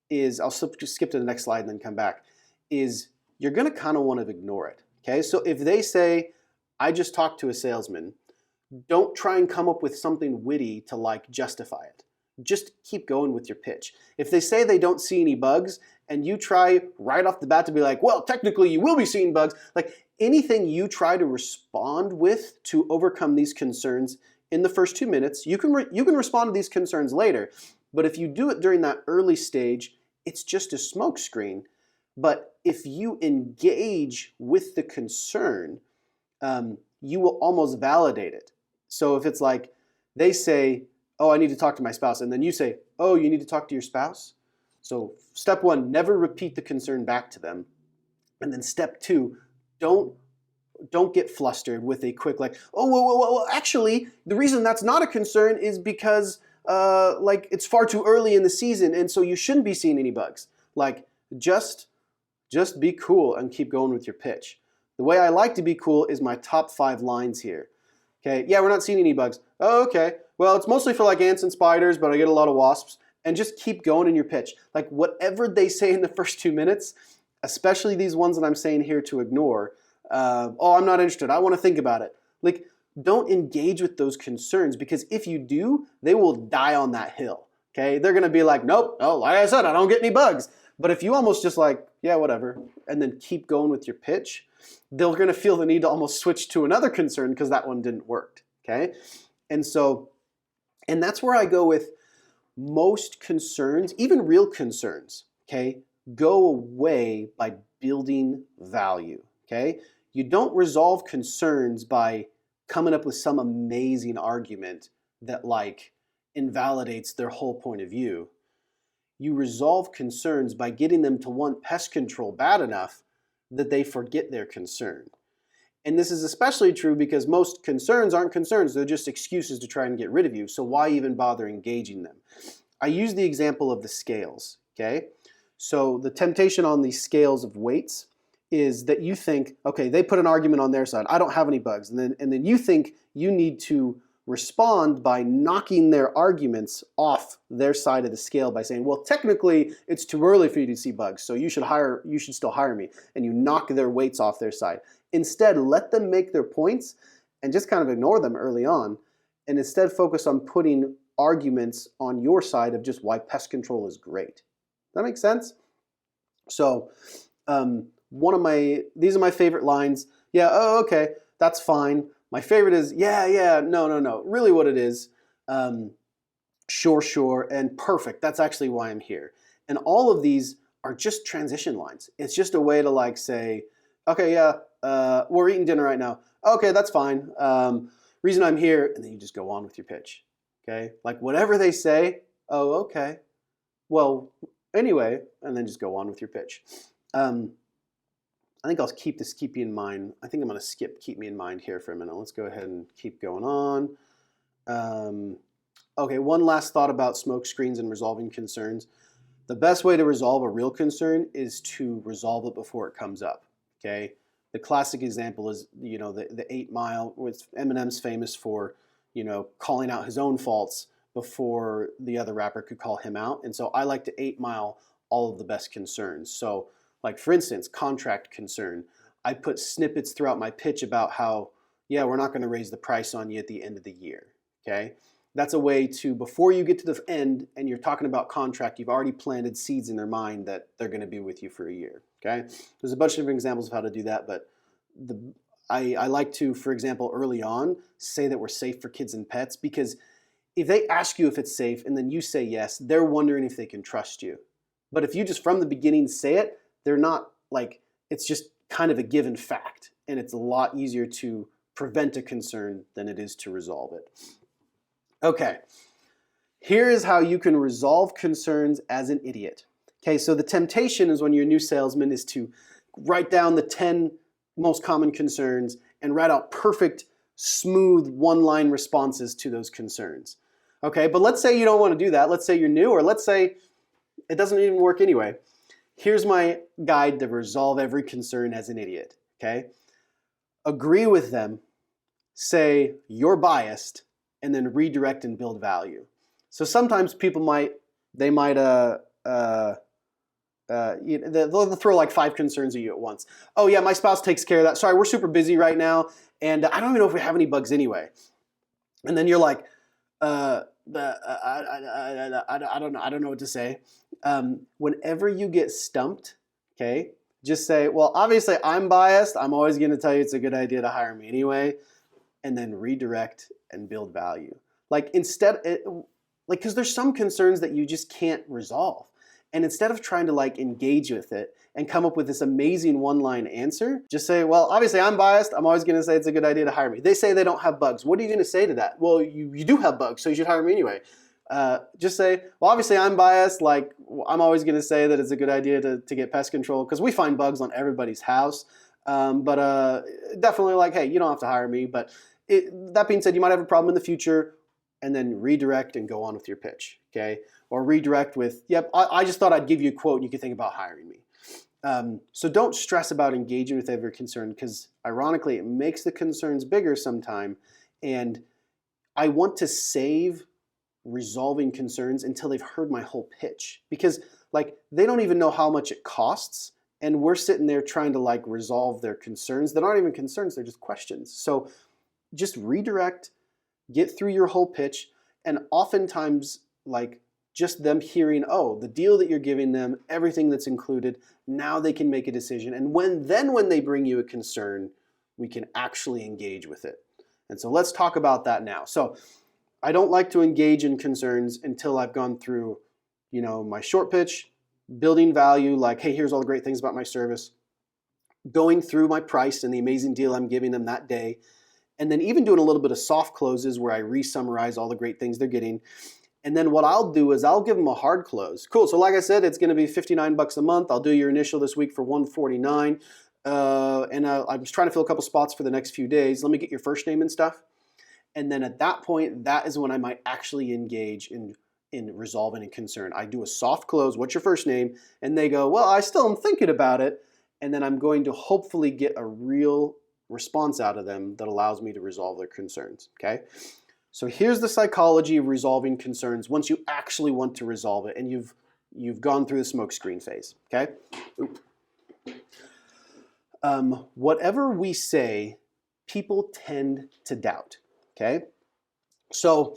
is, I'll just skip to the next slide and then come back, is you're going to kind of want to ignore it, okay? So if they say, I just talked to a salesman, don't try and come up with something witty to like justify it. Just keep going with your pitch. If they say they don't see any bugs and you try right off the bat to be like, well, technically you will be seeing bugs, like anything you try to respond with to overcome these concerns in the first 2 minutes, you can respond to these concerns later. But if you do it during that early stage, it's just a smokescreen. But if you engage with the concern, you will almost validate it. So if it's like they say, oh, I need to talk to my spouse, and then you say, oh, you need to talk to your spouse? So step one, never repeat the concern back to them. And then step two, don't get flustered with a quick like, oh, well, actually, the reason that's not a concern is because like it's far too early in the season, and so you shouldn't be seeing any bugs. Like just be cool and keep going with your pitch. The way I like to be cool is my top 5 lines here. Okay, yeah, we're not seeing any bugs. Oh, okay. Well, it's mostly for like ants and spiders, but I get a lot of wasps. And just keep going in your pitch. Like whatever they say in the first 2 minutes, especially these ones that I'm saying here to ignore. Oh, I'm not interested. I want to think about it. Like, don't engage with those concerns, because if you do, they will die on that hill. Okay, they're going to be like, nope, oh, like I said, I don't get any bugs. But if you almost just like, yeah, whatever, and then keep going with your pitch, they're going to feel the need to almost switch to another concern because that one didn't work. Okay, and that's where I go with most concerns, even real concerns. Okay, go away by building value. Okay, you don't resolve concerns by coming up with some amazing argument that like invalidates their whole point of view. You resolve concerns by getting them to want pest control bad enough that they forget their concern. And this is especially true because most concerns aren't concerns, they're just excuses to try and get rid of you. So why even bother engaging them? I use the example of the scales, okay? So the temptation on these scales of weights is that you think, okay, they put an argument on their side, I don't have any bugs, and then you think you need to respond by knocking their arguments off their side of the scale by saying, well, technically it's too early for you to see bugs, so you should still hire me, and you knock their weights off their side. Instead, let them make their points and just kind of ignore them early on, and instead focus on putting arguments on your side of just why pest control is great. Does that make sense? So these are my favorite lines. Yeah, oh, okay, that's fine. My favorite is, yeah, no. Really what it is, sure, and perfect. That's actually why I'm here. And all of these are just transition lines. It's just a way to like say, okay, yeah, we're eating dinner right now. Okay, that's fine. Reason I'm here, and then you just go on with your pitch. Okay, like whatever they say, oh, okay. Well, anyway, and then just go on with your pitch. I think I'll keep you in mind. I think I'm going to skip keep me in mind here for a minute. Let's go ahead and keep going on. Okay, one last thought about smoke screens and resolving concerns. The best way to resolve a real concern is to resolve it before it comes up. Okay, the classic example is, you know, the 8 Mile, which Eminem's famous for, you know, calling out his own faults before the other rapper could call him out. And so I like to 8 Mile all of the best concerns. So like for instance, contract concern. I put snippets throughout my pitch about how, yeah, we're not going to raise the price on you at the end of the year. Okay, that's a way to, before you get to the end and you're talking about contract, you've already planted seeds in their mind that they're going to be with you for a year. Okay, there's a bunch of different examples of how to do that, but I like to, for example, early on, say that we're safe for kids and pets, because if they ask you if it's safe and then you say yes, they're wondering if they can trust you. But if you just from the beginning say it, they're not like, it's just kind of a given fact, and it's a lot easier to prevent a concern than it is to resolve it. Okay, here is how you can resolve concerns as an idiot. Okay, so the temptation is when you're a new salesman is to write down the 10 most common concerns and write out perfect, smooth one-line responses to those concerns. Okay, but let's say you don't want to do that. Let's say you're new, or let's say it doesn't even work anyway. Here's my guide to resolve every concern as an idiot, okay? Agree with them, say you're biased, and then redirect and build value. So sometimes people they'll throw like 5 concerns at you at once. Oh yeah, my spouse takes care of that. Sorry, we're super busy right now, and I don't even know if we have any bugs anyway. And then you're like, I don't know what to say. Whenever you get stumped, okay, just say, well, obviously I'm biased. I'm always going to tell you it's a good idea to hire me anyway, and then redirect and build value. Like because there's some concerns that you just can't resolve. And instead of trying to like engage with it and come up with this amazing one-line answer, just say, well, obviously I'm biased. I'm always going to say it's a good idea to hire me. They say they don't have bugs. What are you going to say to that? Well, you do have bugs, so you should hire me anyway. Just say, well, obviously I'm biased. Like, I'm always going to say that it's a good idea to get pest control because we find bugs on everybody's house. But definitely like, hey, you don't have to hire me. But that being said, you might have a problem in the future, and then redirect and go on with your pitch, okay? Or redirect with, yep, I just thought I'd give you a quote and you could think about hiring me. So don't stress about engaging with every concern because ironically, it makes the concerns bigger sometime. And I want to save resolving concerns until they've heard my whole pitch because like they don't even know how much it costs. And we're sitting there trying to like resolve their concerns that aren't even concerns, they're just questions. So just redirect, get through your whole pitch, and oftentimes like just them hearing, oh, the deal that you're giving them, everything that's included, now they can make a decision. And when they bring you a concern, we can actually engage with it. And so let's talk about that now. So I don't like to engage in concerns until I've gone through, my short pitch, building value, like, hey, here's all the great things about my service, going through my price and the amazing deal I'm giving them that day, and then even doing a little bit of soft closes where I re-summarize all the great things they're getting. And then what I'll do is I'll give them a hard close. Cool, so like I said, it's gonna be $59 a month. I'll do your initial this week for $149. And I'm just trying to fill a couple spots for the next few days. Let me get your first name and stuff. And then at that point, that is when I might actually engage in resolving a concern. I do a soft close, what's your first name? And they go, well, I still am thinking about it. And then I'm going to hopefully get a real response out of them that allows me to resolve their concerns, okay? So here's the psychology of resolving concerns once you actually want to resolve it and you've gone through the smokescreen phase, okay? Whatever we say, people tend to doubt, okay? So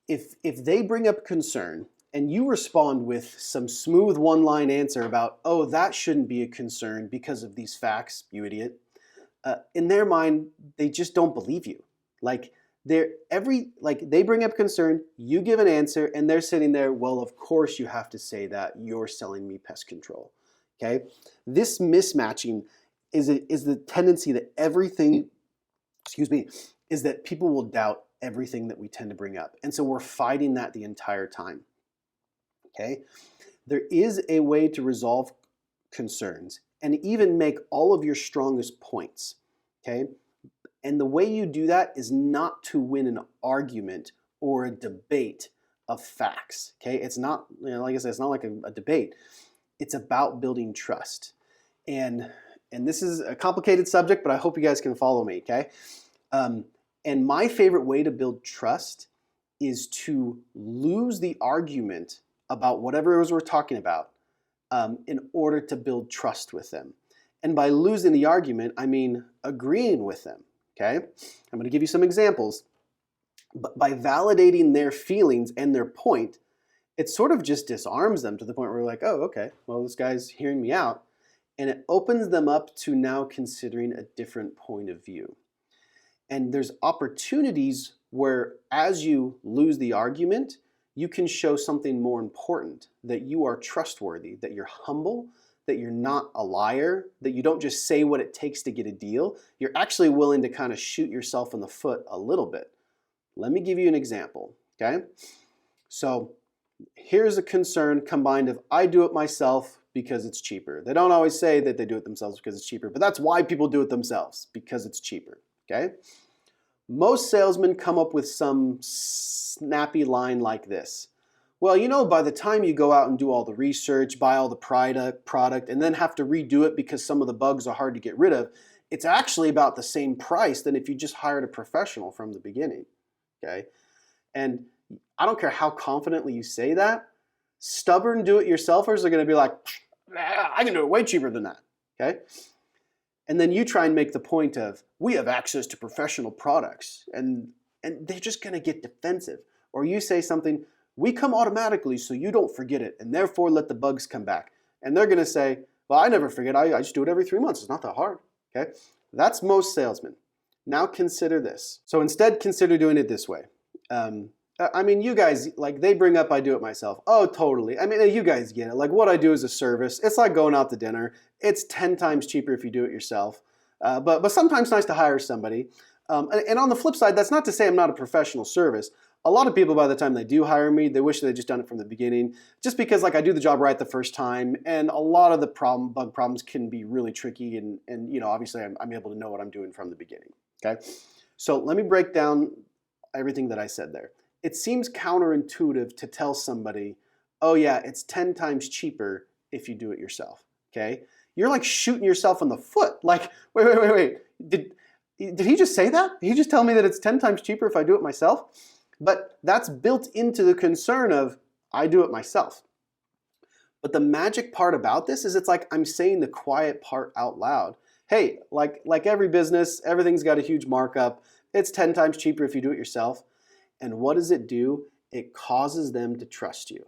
if they bring up a concern and you respond with some smooth one-line answer about, oh, that shouldn't be a concern because of these facts, you idiot, in their mind, they just don't believe you. Like they bring up concern, you give an answer, and they're sitting there, well, of course you have to say that, you're selling me pest control, okay? This mismatching is the tendency that is that people will doubt everything that we tend to bring up. And so we're fighting that the entire time, okay? There is a way to resolve concerns and even make all of your strongest points, okay? And the way you do that is not to win an argument or a debate of facts, okay? It's not, like I said, it's not like a debate. It's about building trust. And this is a complicated subject, but I hope you guys can follow me, okay? And my favorite way to build trust is to lose the argument about whatever it was we're talking about in order to build trust with them. And by losing the argument, I mean agreeing with them, okay? I'm going to give you some examples. But by validating their feelings and their point, it sort of just disarms them to the point where we're like, oh, okay, well, this guy's hearing me out. And it opens them up to now considering a different point of view. And there's opportunities where as you lose the argument, you can show something more important, that you are trustworthy, that you're humble, that you're not a liar, that you don't just say what it takes to get a deal. You're actually willing to kind of shoot yourself in the foot a little bit. Let me give you an example, okay? So here's a concern combined of I do it myself because it's cheaper. They don't always say that they do it themselves because it's cheaper, but that's why people do it themselves, because it's cheaper, okay? Most salesmen come up with some snappy line like this. Well, by the time you go out and do all the research, buy all the product, and then have to redo it because some of the bugs are hard to get rid of, it's actually about the same price than if you just hired a professional from the beginning, okay? And I don't care how confidently you say that, stubborn do-it-yourselfers are going to be like, I can do it way cheaper than that, okay? And then you try and make the point of, we have access to professional products. And and they're just going to get defensive. Or you say something, we come automatically so you don't forget it, and therefore let the bugs come back. And they're going to say, well, I never forget. I just do it every 3 months. It's not that hard. Okay? That's most salesmen. Now consider this. So instead, consider doing it this way. I mean, you guys, like, they bring up I do it myself. Oh, totally. I mean, you guys get it. Like, what I do is a service. It's like going out to dinner. It's 10 times cheaper if you do it yourself. But sometimes nice to hire somebody. And on the flip side, that's not to say I'm not a professional service. A lot of people, by the time they do hire me, they wish they'd just done it from the beginning, just because like I do the job right the first time, and a lot of the bug problems can be really tricky, and you know, obviously I'm able to know what I'm doing from the beginning. Okay, so let me break down everything that I said there. It seems counterintuitive to tell somebody, oh yeah, it's 10 times cheaper if you do it yourself. Okay, you're like shooting yourself in the foot. Like, wait. Did he just say that? Did he just tell me that it's 10 times cheaper if I do it myself? But that's built into the concern of, I do it myself. But the magic part about this is it's like I'm saying the quiet part out loud. Hey, like every business, everything's got a huge markup. It's 10 times cheaper if you do it yourself. And what does it do? It causes them to trust you.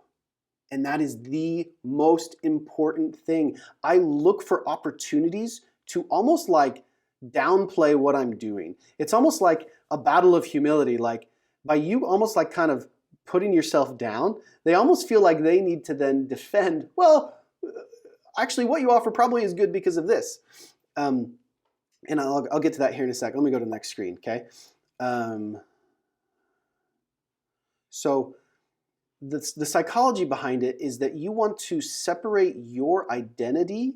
And that is the most important thing. I look for opportunities to almost like downplay what I'm doing. It's almost like a battle of humility. Like, by you almost like kind of putting yourself down, they almost feel like they need to then defend, well, actually what you offer probably is good because of this. And I'll get to that here in a second. Let me go to the next screen, okay? So the psychology behind it is that you want to separate your identity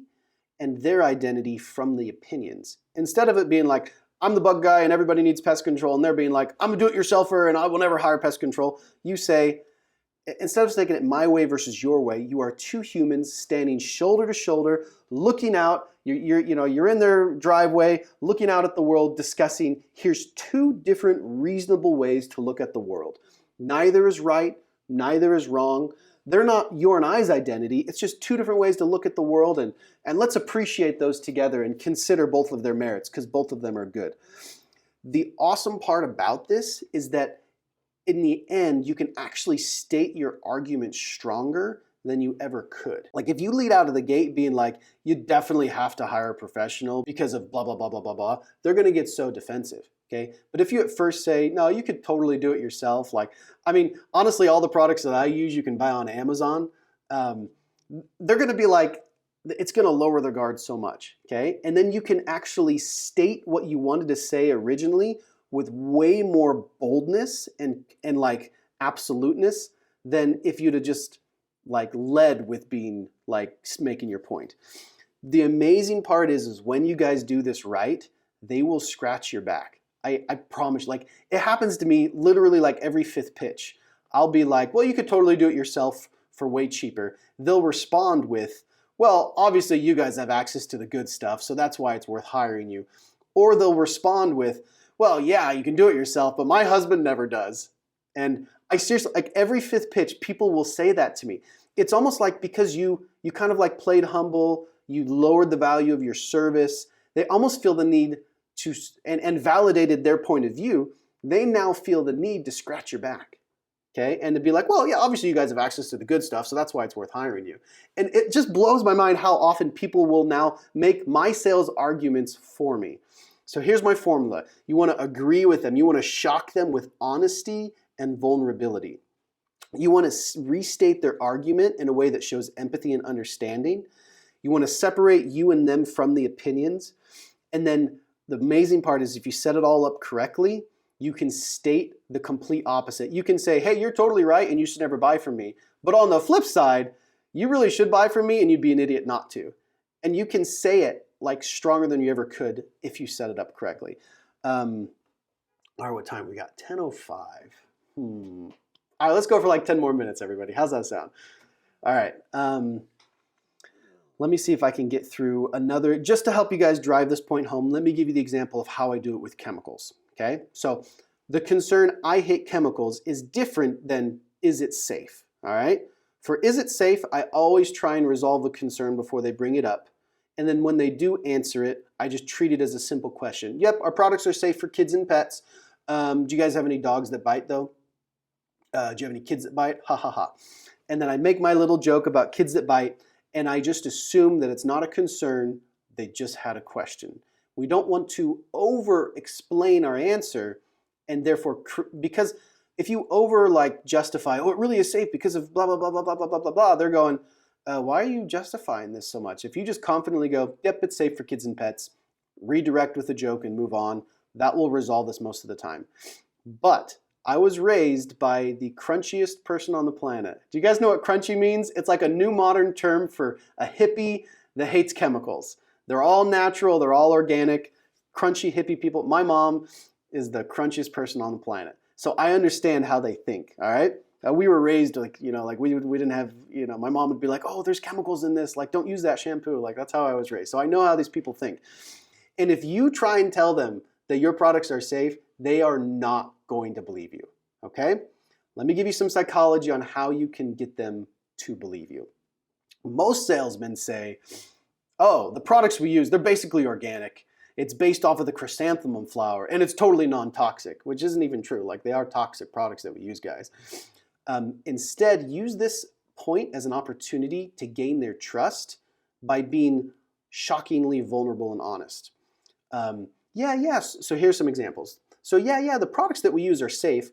and their identity from the opinions. Instead of it being like, I'm the bug guy and everybody needs pest control, and they're being like, I'm a do-it-yourselfer and I will never hire pest control. You say, instead of taking it my way versus your way, you are two humans standing shoulder to shoulder, looking out. You're in their driveway, looking out at the world, discussing, here's two different reasonable ways to look at the world. Neither is right, neither is wrong. They're not your and I's identity. It's just two different ways to look at the world, and let's appreciate those together and consider both of their merits because both of them are good. The awesome part about this is that in the end, you can actually state your argument stronger than you ever could. Like if you lead out of the gate being like, you definitely have to hire a professional because of blah, blah, blah, blah, blah, blah, they're gonna get so defensive. Okay, but if you at first say, no, you could totally do it yourself. Like, I mean, honestly, all the products that I use, you can buy on Amazon. They're going to be like, it's going to lower their guard so much. Okay, and then you can actually state what you wanted to say originally with way more boldness and like absoluteness than if you'd have just like led with being like making your point. The amazing part is when you guys do this right, they will scratch your back. I promise, like it happens to me literally like every fifth pitch. I'll be like, well, you could totally do it yourself for way cheaper. They'll respond with, well, obviously you guys have access to the good stuff, so that's why it's worth hiring you. Or they'll respond with, well, yeah, you can do it yourself, but my husband never does. And I seriously, like every fifth pitch, people will say that to me. It's almost like because you kind of like played humble, you lowered the value of your service, they almost feel the need to, and validated their point of view, they now feel the need to scratch your back, okay? And to be like, well, yeah, obviously you guys have access to the good stuff, so that's why it's worth hiring you. And it just blows my mind how often people will now make my sales arguments for me. So here's my formula. You want to agree with them. You want to shock them with honesty and vulnerability. You want to restate their argument in a way that shows empathy and understanding. You want to separate you and them from the opinions. And then the amazing part is if you set it all up correctly, you can state the complete opposite. You can say, hey, you're totally right and you should never buy from me. But on the flip side, you really should buy from me and you'd be an idiot not to. And you can say it like stronger than you ever could if you set it up correctly. All right, what time we got? 10:05. All right, let's go for like 10 more minutes, everybody. How's that sound? All right. Let me see if I can get through another, just to help you guys drive this point home, let me give you the example of how I do it with chemicals, okay? So the concern, I hate chemicals, is different than is it safe, all right? For is it safe, I always try and resolve the concern before they bring it up. And then when they do answer it, I just treat it as a simple question. Yep, our products are safe for kids and pets. Do you guys have any dogs that bite though? Do you have any kids that bite? Ha ha ha. And then I make my little joke about kids that bite, and I just assume that it's not a concern, they just had a question. We don't want to over explain our answer, and therefore, because if you over like justify, oh, it really is safe because of blah, blah, blah, blah, blah, blah, blah, blah, blah, they're going, why are you justifying this so much? If you just confidently go, yep, it's safe for kids and pets, redirect with a joke and move on, that will resolve this most of the time. But I was raised by the crunchiest person on the planet. Do you guys know what crunchy means? It's like a new modern term for a hippie that hates chemicals. They're all natural, they're all organic, crunchy hippie people. My mom is the crunchiest person on the planet. So I understand how they think, all right? We were raised like, like we didn't have, my mom would be like, oh, there's chemicals in this, like don't use that shampoo. Like that's how I was raised. So I know how these people think. And if you try and tell them that your products are safe, they are not going to believe you, okay? Let me give you some psychology on how you can get them to believe you. Most salesmen say, oh, the products we use, they're basically organic. It's based off of the chrysanthemum flower, and it's totally non-toxic, which isn't even true. Like, they are toxic products that we use, guys. Instead, use this point as an opportunity to gain their trust by being shockingly vulnerable and honest. So here's some examples. So the products that we use are safe.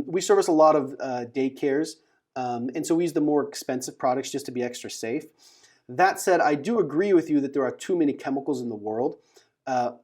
We service a lot of daycares, and so we use the more expensive products just to be extra safe. That said, I do agree with you that there are too many chemicals in the world.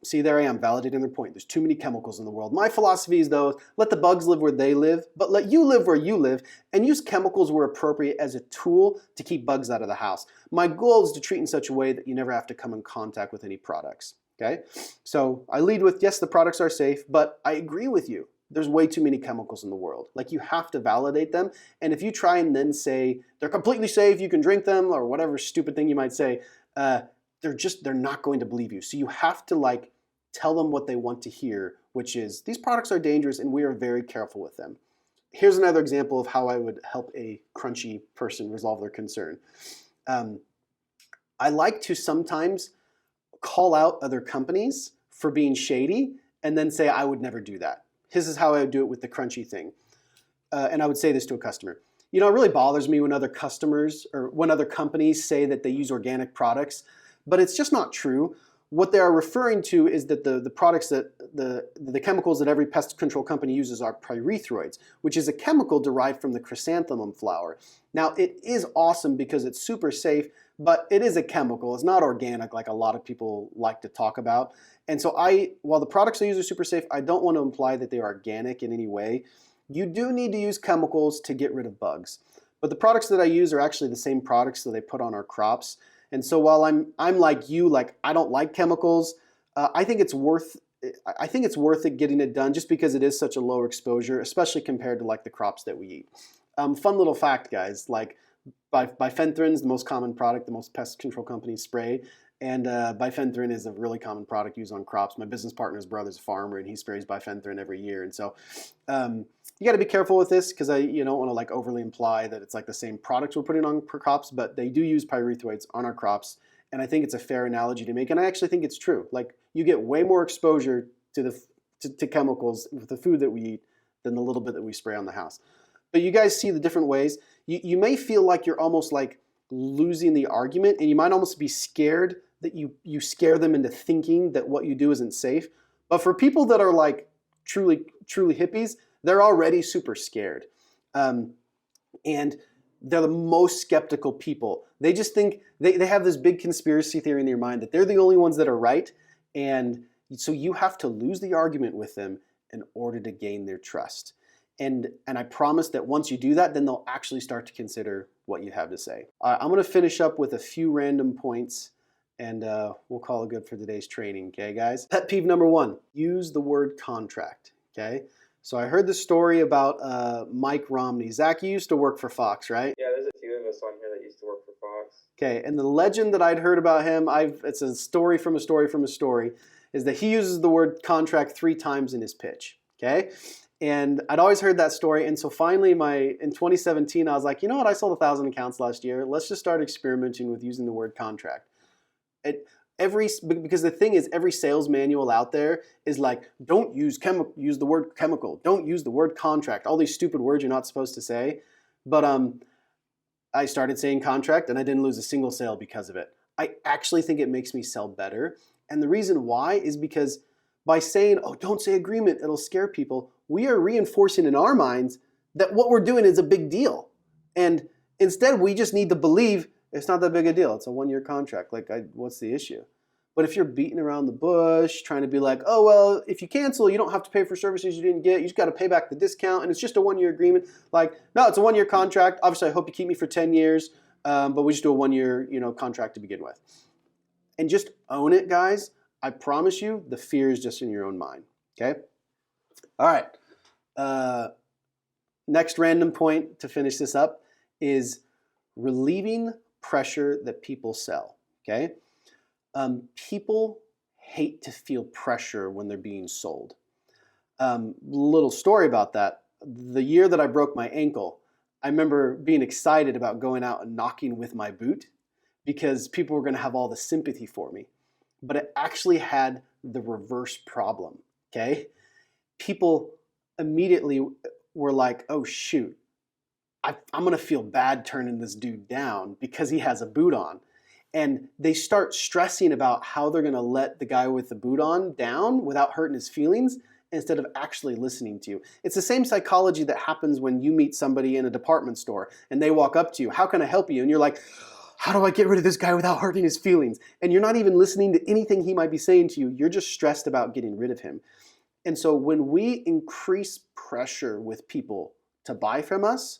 See, there I am validating their point. There's too many chemicals in the world. My philosophy is, though, let the bugs live where they live, but let you live where you live, and use chemicals where appropriate as a tool to keep bugs out of the house. My goal is to treat in such a way that you never have to come in contact with any products. Okay? So I lead with, yes, the products are safe, but I agree with you. There's way too many chemicals in the world. Like, you have to validate them. And if you try and then say they're completely safe, you can drink them, or whatever stupid thing you might say, they're not going to believe you. So you have to tell them what they want to hear, which is these products are dangerous and we are very careful with them. Here's another example of how I would help a crunchy person resolve their concern. I like to sometimes call out other companies for being shady and then say, I would never do that. This is how I would do it with the crunchy thing. And I would say this to a customer. It really bothers me when other customers or when other companies say that they use organic products, but it's just not true. What they are referring to is that the products that the chemicals that every pest control company uses are pyrethroids, which is a chemical derived from the chrysanthemum flower. Now, it is awesome because it's super safe, but it is a chemical. It's not organic like a lot of people like to talk about. And so while the products I use are super safe, I don't want to imply that they are organic in any way. You do need to use chemicals to get rid of bugs. But the products that I use are actually the same products that they put on our crops. And so while I'm like you, I don't like chemicals, I think it's worth it getting it done just because it is such a low exposure, especially compared to the crops that we eat. Fun little fact, guys, bifenthrin is the most common product the most pest control companies spray. And bifenthrin is a really common product used on crops. My business partner's brother's a farmer, and he sprays bifenthrin every year. And so you got to be careful with this because you don't want to overly imply that it's the same products we're putting on crops, but they do use pyrethroids on our crops. And I think it's a fair analogy to make. And I actually think it's true. You get way more exposure to chemicals with the food that we eat than the little bit that we spray on the house. But you guys see the different ways. You may feel like you're almost losing the argument, and you might almost be scared that you scare them into thinking that what you do isn't safe. But for people that are truly hippies, they're already super scared. And they're the most skeptical people. They just think, they have this big conspiracy theory in their mind that they're the only ones that are right. And so you have to lose the argument with them in order to gain their trust. And I promise that once you do that, then they'll actually start to consider what you have to say. I'm going to finish up with a few random points, and we'll call it good for today's training, okay, guys? Pet peeve number 1, use the word contract, okay? So I heard the story about Mike Romney. Zach, you used to work for Fox, right? Yeah, there's a few of us on here that used to work for Fox. Okay, and the legend that I'd heard about him, it's a story from a story from a story, is that he uses the word contract 3 times in his pitch, okay? And I'd always heard that story, and so finally in 2017, I was like, you know what, I sold 1,000 accounts last year. Let's just start experimenting with using the word contract. Because the thing is, every sales manual out there is like, don't use the word chemical, don't use the word contract, all these stupid words you're not supposed to say. But I started saying contract and I didn't lose a single sale because of it. I actually think it makes me sell better. And the reason why is because by saying, oh, don't say agreement, it'll scare people, we are reinforcing in our minds that what we're doing is a big deal. And instead, we just need to believe it's not that big a deal. It's a 1-year contract. Like, what's the issue? But if you're beating around the bush, trying to be like, oh, well, if you cancel, you don't have to pay for services you didn't get. You just got to pay back the discount, and it's just a 1-year agreement. Like, no, it's a 1-year contract. Obviously, I hope you keep me for 10 years, but we just do a 1-year, contract to begin with. And just own it, guys. I promise you, the fear is just in your own mind, okay? All right. Next random point to finish this up is relieving pressure that people sell, okay? People hate to feel pressure when they're being sold. Little story about that. The year that I broke my ankle, I remember being excited about going out and knocking with my boot because people were going to have all the sympathy for me. But it actually had the reverse problem, okay? People immediately were like, oh, shoot, I'm going to feel bad turning this dude down because he has a boot on. And they start stressing about how they're going to let the guy with the boot on down without hurting his feelings instead of actually listening to you. It's the same psychology that happens when you meet somebody in a department store and they walk up to you, how can I help you? And you're like, how do I get rid of this guy without hurting his feelings? And you're not even listening to anything he might be saying to you. You're just stressed about getting rid of him. And so when we increase pressure with people to buy from us,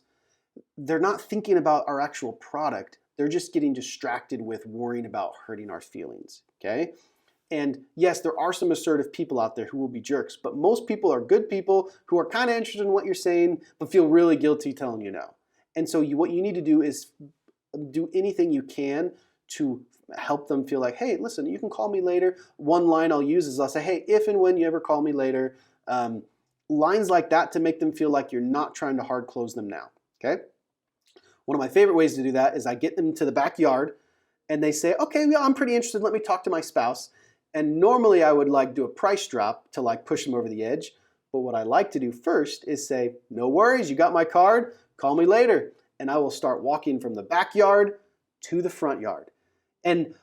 they're not thinking about our actual product. They're just getting distracted with worrying about hurting our feelings, okay? And yes, there are some assertive people out there who will be jerks, but most people are good people who are kind of interested in what you're saying, but feel really guilty telling you no. And so what you need to do is do anything you can to help them feel like, hey, listen, you can call me later. One line I'll use is I'll say, hey, if and when you ever call me later, lines like that to make them feel like you're not trying to hard close them now, okay? One of my favorite ways to do that is I get them to the backyard and they say, okay, yeah, I'm pretty interested. Let me talk to my spouse. And normally I would like do a price drop to like push them over the edge. But what I like to do first is say, no worries, you got my card, call me later. And I will start walking from the backyard to the front yard. And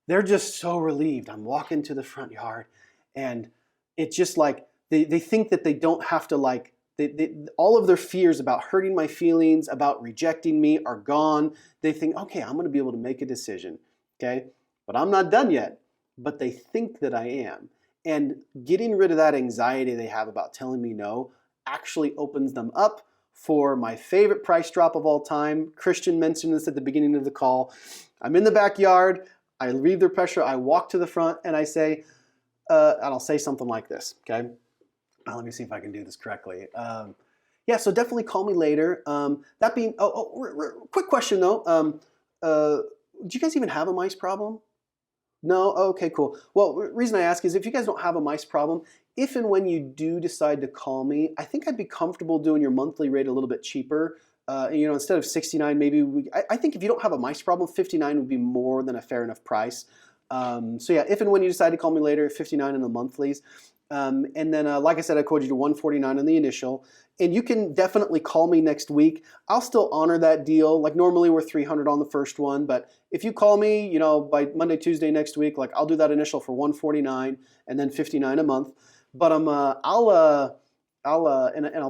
they're just so relieved. I'm walking to the front yard and it's just like, they think that they don't have to like, all of their fears about hurting my feelings, about rejecting me are gone. They think, okay, I'm going to be able to make a decision, okay? But I'm not done yet, but they think that I am. And getting rid of that anxiety they have about telling me no actually opens them up for my favorite price drop of all time. Christian mentioned this at the beginning of the call. I'm in the backyard, I relieve their pressure, I walk to the front and I say, and I'll say something like this, okay? Let me see if I can do this correctly. Yeah, so definitely call me later. That being, quick question though. Do you guys even have a mice problem? No? Okay, cool. Well, reason I ask is if you guys don't have a mice problem, if and when you do decide to call me, I think I'd be comfortable doing your monthly rate a little bit cheaper. Instead of $69, maybe I think if you don't have a mice problem, $59 would be more than a fair enough price. So yeah, if and when you decide to call me later, $59 in the monthlies. And then, like I said, I quoted you to $149 on the initial. And you can definitely call me next week. I'll still honor that deal. Like normally we're $300 on the first one, but if you call me, by Monday, Tuesday next week, like I'll do that initial for $149 and then $59 a month. But I'll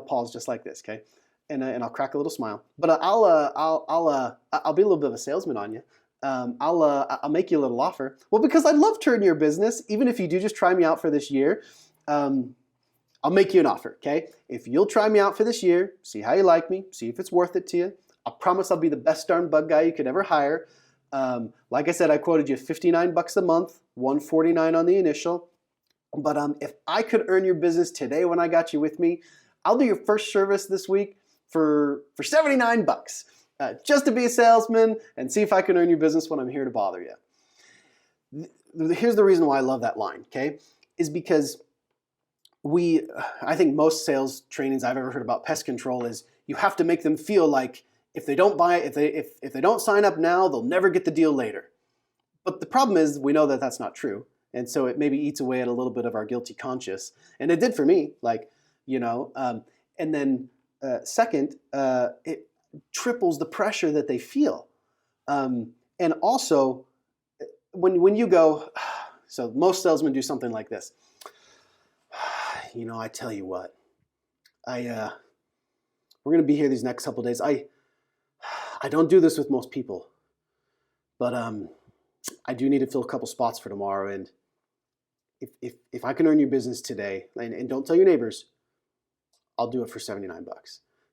pause just like this, okay? And I'll crack a little smile. But I'll be a little bit of a salesman on you. I'll make you a little offer. Well, because I'd love to earn your business, even if you do just try me out for this year. I'll make you an offer, okay? If you'll try me out for this year, see how you like me, see if it's worth it to you. I promise I'll be the best darn bug guy you could ever hire. Like I said, I quoted you $59 a month, $149 on the initial. But if I could earn your business today when I got you with me, I'll do your first service this week for $79. Just to be a salesman and see if I can earn your business when I'm here to bother you. Here's the reason why I love that line, okay? Is because I think most sales trainings I've ever heard about pest control is you have to make them feel like if they don't buy it, if they don't sign up now, they'll never get the deal later. But the problem is we know that that's not true. And so it maybe eats away at a little bit of our guilty conscience. And it did for me, like, and then second, it triples the pressure that they feel. And also, when you go, so most salesmen do something like this. I tell you what, we're going to be here these next couple of days. I don't do this with most people, but I do need to fill a couple spots for tomorrow. And if I can earn your business today, and don't tell your neighbors, I'll do it for $79.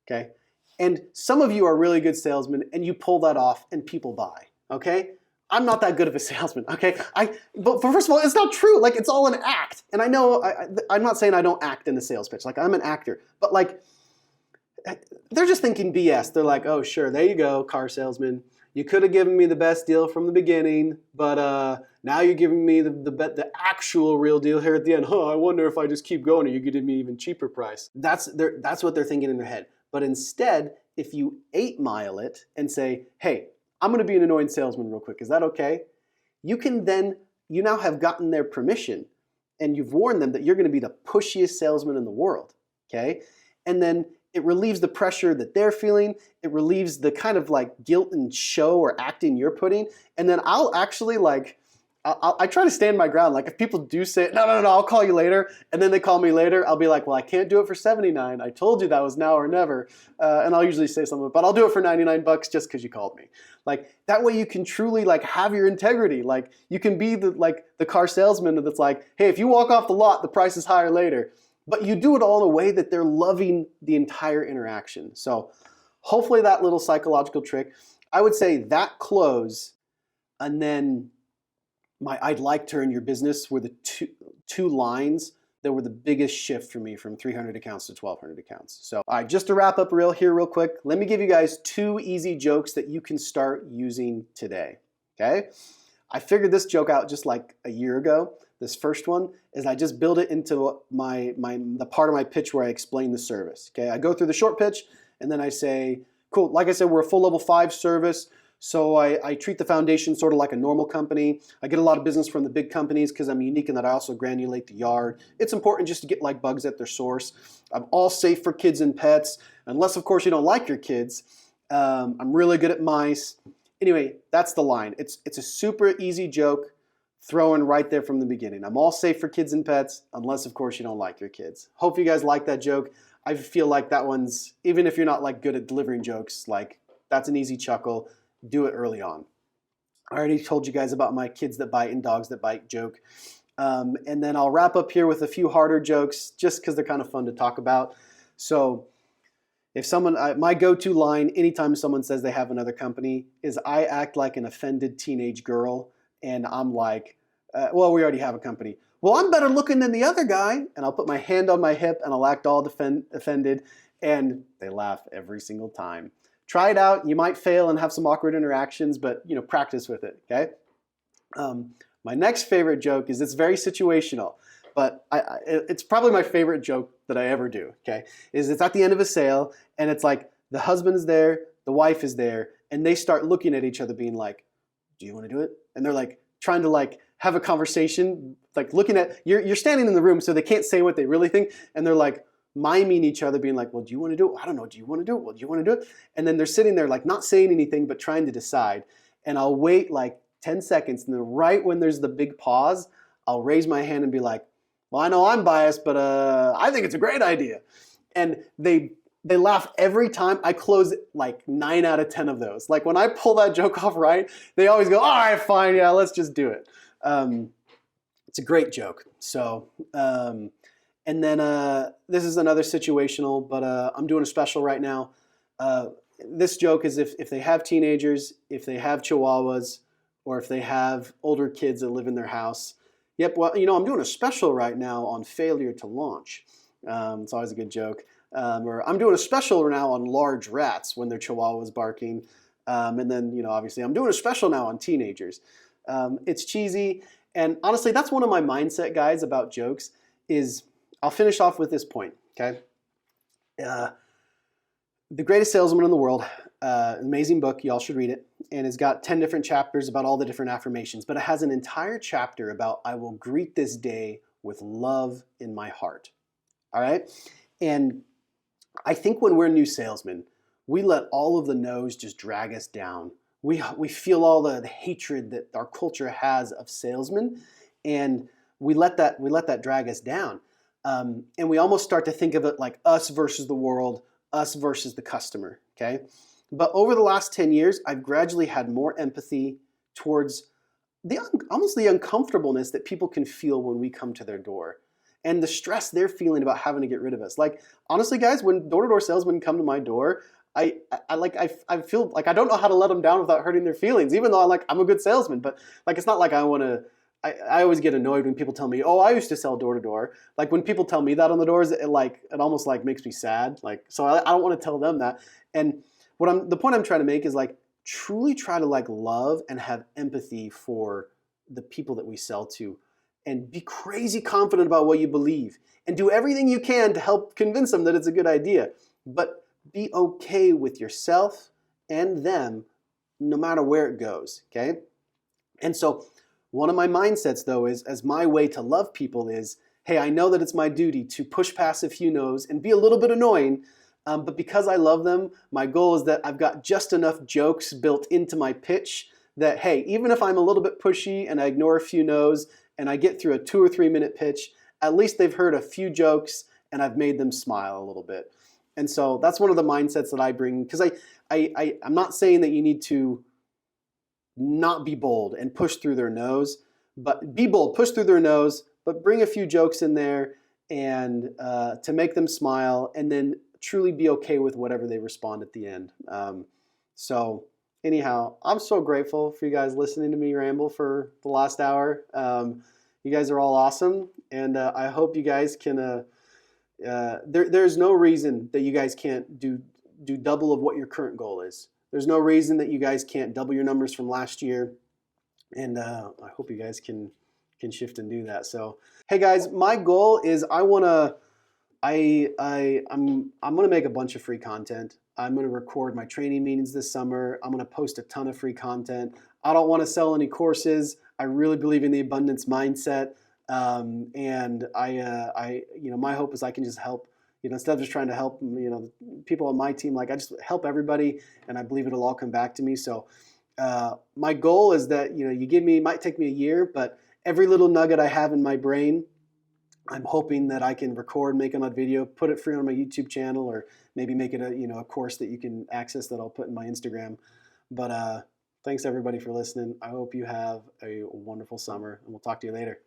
Okay. And some of you are really good salesmen and you pull that off and people buy. Okay. I'm not that good of a salesman. Okay. But first of all, it's not true. Like, it's all an act. And I know I'm not saying I don't act in the sales pitch. Like, I'm an actor, but like, they're just thinking BS. They're like, oh, sure. There you go. Car salesman. You could have given me the best deal from the beginning, but now you're giving me the actual real deal here at the end. I wonder if I just keep going, or you could give me even cheaper price. That's what they're thinking in their head. But instead, if you 8-mile it and say, hey, I'm going to be an annoying salesman real quick. Is that okay? You now have gotten their permission, and you've warned them that you're going to be the pushiest salesman in the world. Okay, and then it relieves the pressure that they're feeling. It relieves the kind of like guilt and show or acting you're putting. And then I'll actually I try to stand my ground. Like, if people do say, no, I'll call you later, and then they call me later, I'll be like, well, I can't do it for $79. I told you that was now or never. And I'll usually say something, but I'll do it for $99 just because you called me. Like, that way you can truly like have your integrity. Like, you can be the car salesman that's like, hey, if you walk off the lot, the price is higher later. But you do it all in a way that they're loving the entire interaction. So hopefully that little psychological trick, I would say that close, and then I'd like to earn your business were the two lines that were the biggest shift for me from 300 accounts to 1,200 accounts. So, all right, just to wrap up real quick, let me give you guys 2 easy jokes that you can start using today, okay? I figured this joke out just like a year ago. This first one is I just build it into the part of my pitch where I explain the service, okay? I go through the short pitch, and then I say, cool, like I said, we're a full level 5 service. So I treat the foundation sort of like a normal company. I get a lot of business from the big companies because I'm unique in that I also granulate the yard. It's important just to get like bugs at their source. I'm all safe for kids and pets, unless of course you don't like your kids. I'm really good at mice. Anyway, that's the line. It's a super easy joke thrown right there from the beginning. I'm all safe for kids and pets, unless of course you don't like your kids. Hope you guys like that joke. I feel like that one's, even if you're not like good at delivering jokes, like that's an easy chuckle. Do it early on. I already told you guys about my kids that bite and dogs that bite joke. And then I'll wrap up here with a few harder jokes just because they're kind of fun to talk about. So if my go-to line anytime someone says they have another company is I act like an offended teenage girl, and I'm like, well, we already have a company. Well, I'm better looking than the other guy. And I'll put my hand on my hip and I'll act all offended, and they laugh every single time. Try it out. You might fail and have some awkward interactions, but practice with it, okay? My next favorite joke is, it's very situational, but it's probably my favorite joke that I ever do, okay? It's at the end of a sale, and it's like the husband is there, the wife is there, and they start looking at each other being like, do you want to do it? And they're like trying to like have a conversation, like looking at, you're standing in the room so they can't say what they really think, and they're like, miming each other, being like, well, do you want to do it? I don't know. Do you want to do it? Well, do you want to do it? And then they're sitting there like not saying anything, but trying to decide. And I'll wait like 10 seconds. And then right when there's the big pause, I'll raise my hand and be like, well, I know I'm biased, but I think it's a great idea. And they laugh every time. I close like 9 out of 10 of those. Like when I pull that joke off right, they always go, all right, fine. Yeah, let's just do it. It's a great joke. So, and then this is another situational, but I'm doing a special right now. This joke is if they have teenagers, if they have chihuahuas, or if they have older kids that live in their house. Yep, well, I'm doing a special right now on failure to launch. It's always a good joke. Or I'm doing a special now on large rats when their chihuahua's barking. And then, obviously I'm doing a special now on teenagers. It's cheesy. And honestly, that's one of my mindset guides about jokes is, I'll finish off with this point, okay? The greatest salesman in the world, Amazing book. Y'all should read it. And it's got 10 different chapters about all the different affirmations, but it has an entire chapter about I will greet this day with love in my heart. All right? And I think when we're new salesmen, we let all of the no's just drag us down. We feel all the hatred that our culture has of salesmen, and we let that drag us down. And we almost start to think of it like us versus the world, us versus the customer, okay? But over the last 10 years, I've gradually had more empathy towards almost the uncomfortableness that people can feel when we come to their door and the stress they're feeling about having to get rid of us. Like, honestly, guys, when door-to-door salesmen come to my door, I feel like I don't know how to let them down without hurting their feelings, even though I'm a good salesman. But like, it's not like I want to. I always get annoyed when people tell me, "Oh, I used to sell door to door." Like when people tell me that on the doors, it almost like makes me sad. Like, so I don't want to tell them that. And the point I'm trying to make is like truly try to like love and have empathy for the people that we sell to, and be crazy confident about what you believe, and do everything you can to help convince them that it's a good idea. But be okay with yourself and them, no matter where it goes. Okay, and so. One of my mindsets, though, is as my way to love people is, hey, I know that it's my duty to push past a few no's and be a little bit annoying, but because I love them, my goal is that I've got just enough jokes built into my pitch that, hey, even if I'm a little bit pushy and I ignore a few no's and I get through a 2 or 3 minute pitch, at least they've heard a few jokes and I've made them smile a little bit. And so that's one of the mindsets that I bring, because I'm not saying that you need to not be bold and push through their nose, but be bold, push through their nose, but bring a few jokes in there and to make them smile, and then truly be okay with whatever they respond at the end. So anyhow, I'm so grateful for you guys listening to me ramble for the last hour. You guys are all awesome, and I hope you guys can, there's no reason that you guys can't do double of what your current goal is. There's no reason that you guys can't double your numbers from last year, and I hope you guys can shift and do that. So, hey guys, my goal is I'm gonna make a bunch of free content. I'm gonna record my training meetings this summer. I'm gonna post a ton of free content. I don't want to sell any courses. I really believe in the abundance mindset, and my hope is I can just help. Instead of just trying to help, people on my team, like I just help everybody, and I believe it'll all come back to me. So my goal is that, it might take me a year, but every little nugget I have in my brain, I'm hoping that I can record, make on a video, put it free on my YouTube channel, or maybe make it a course that you can access that I'll put in my Instagram. But thanks everybody for listening. I hope you have a wonderful summer, and we'll talk to you later.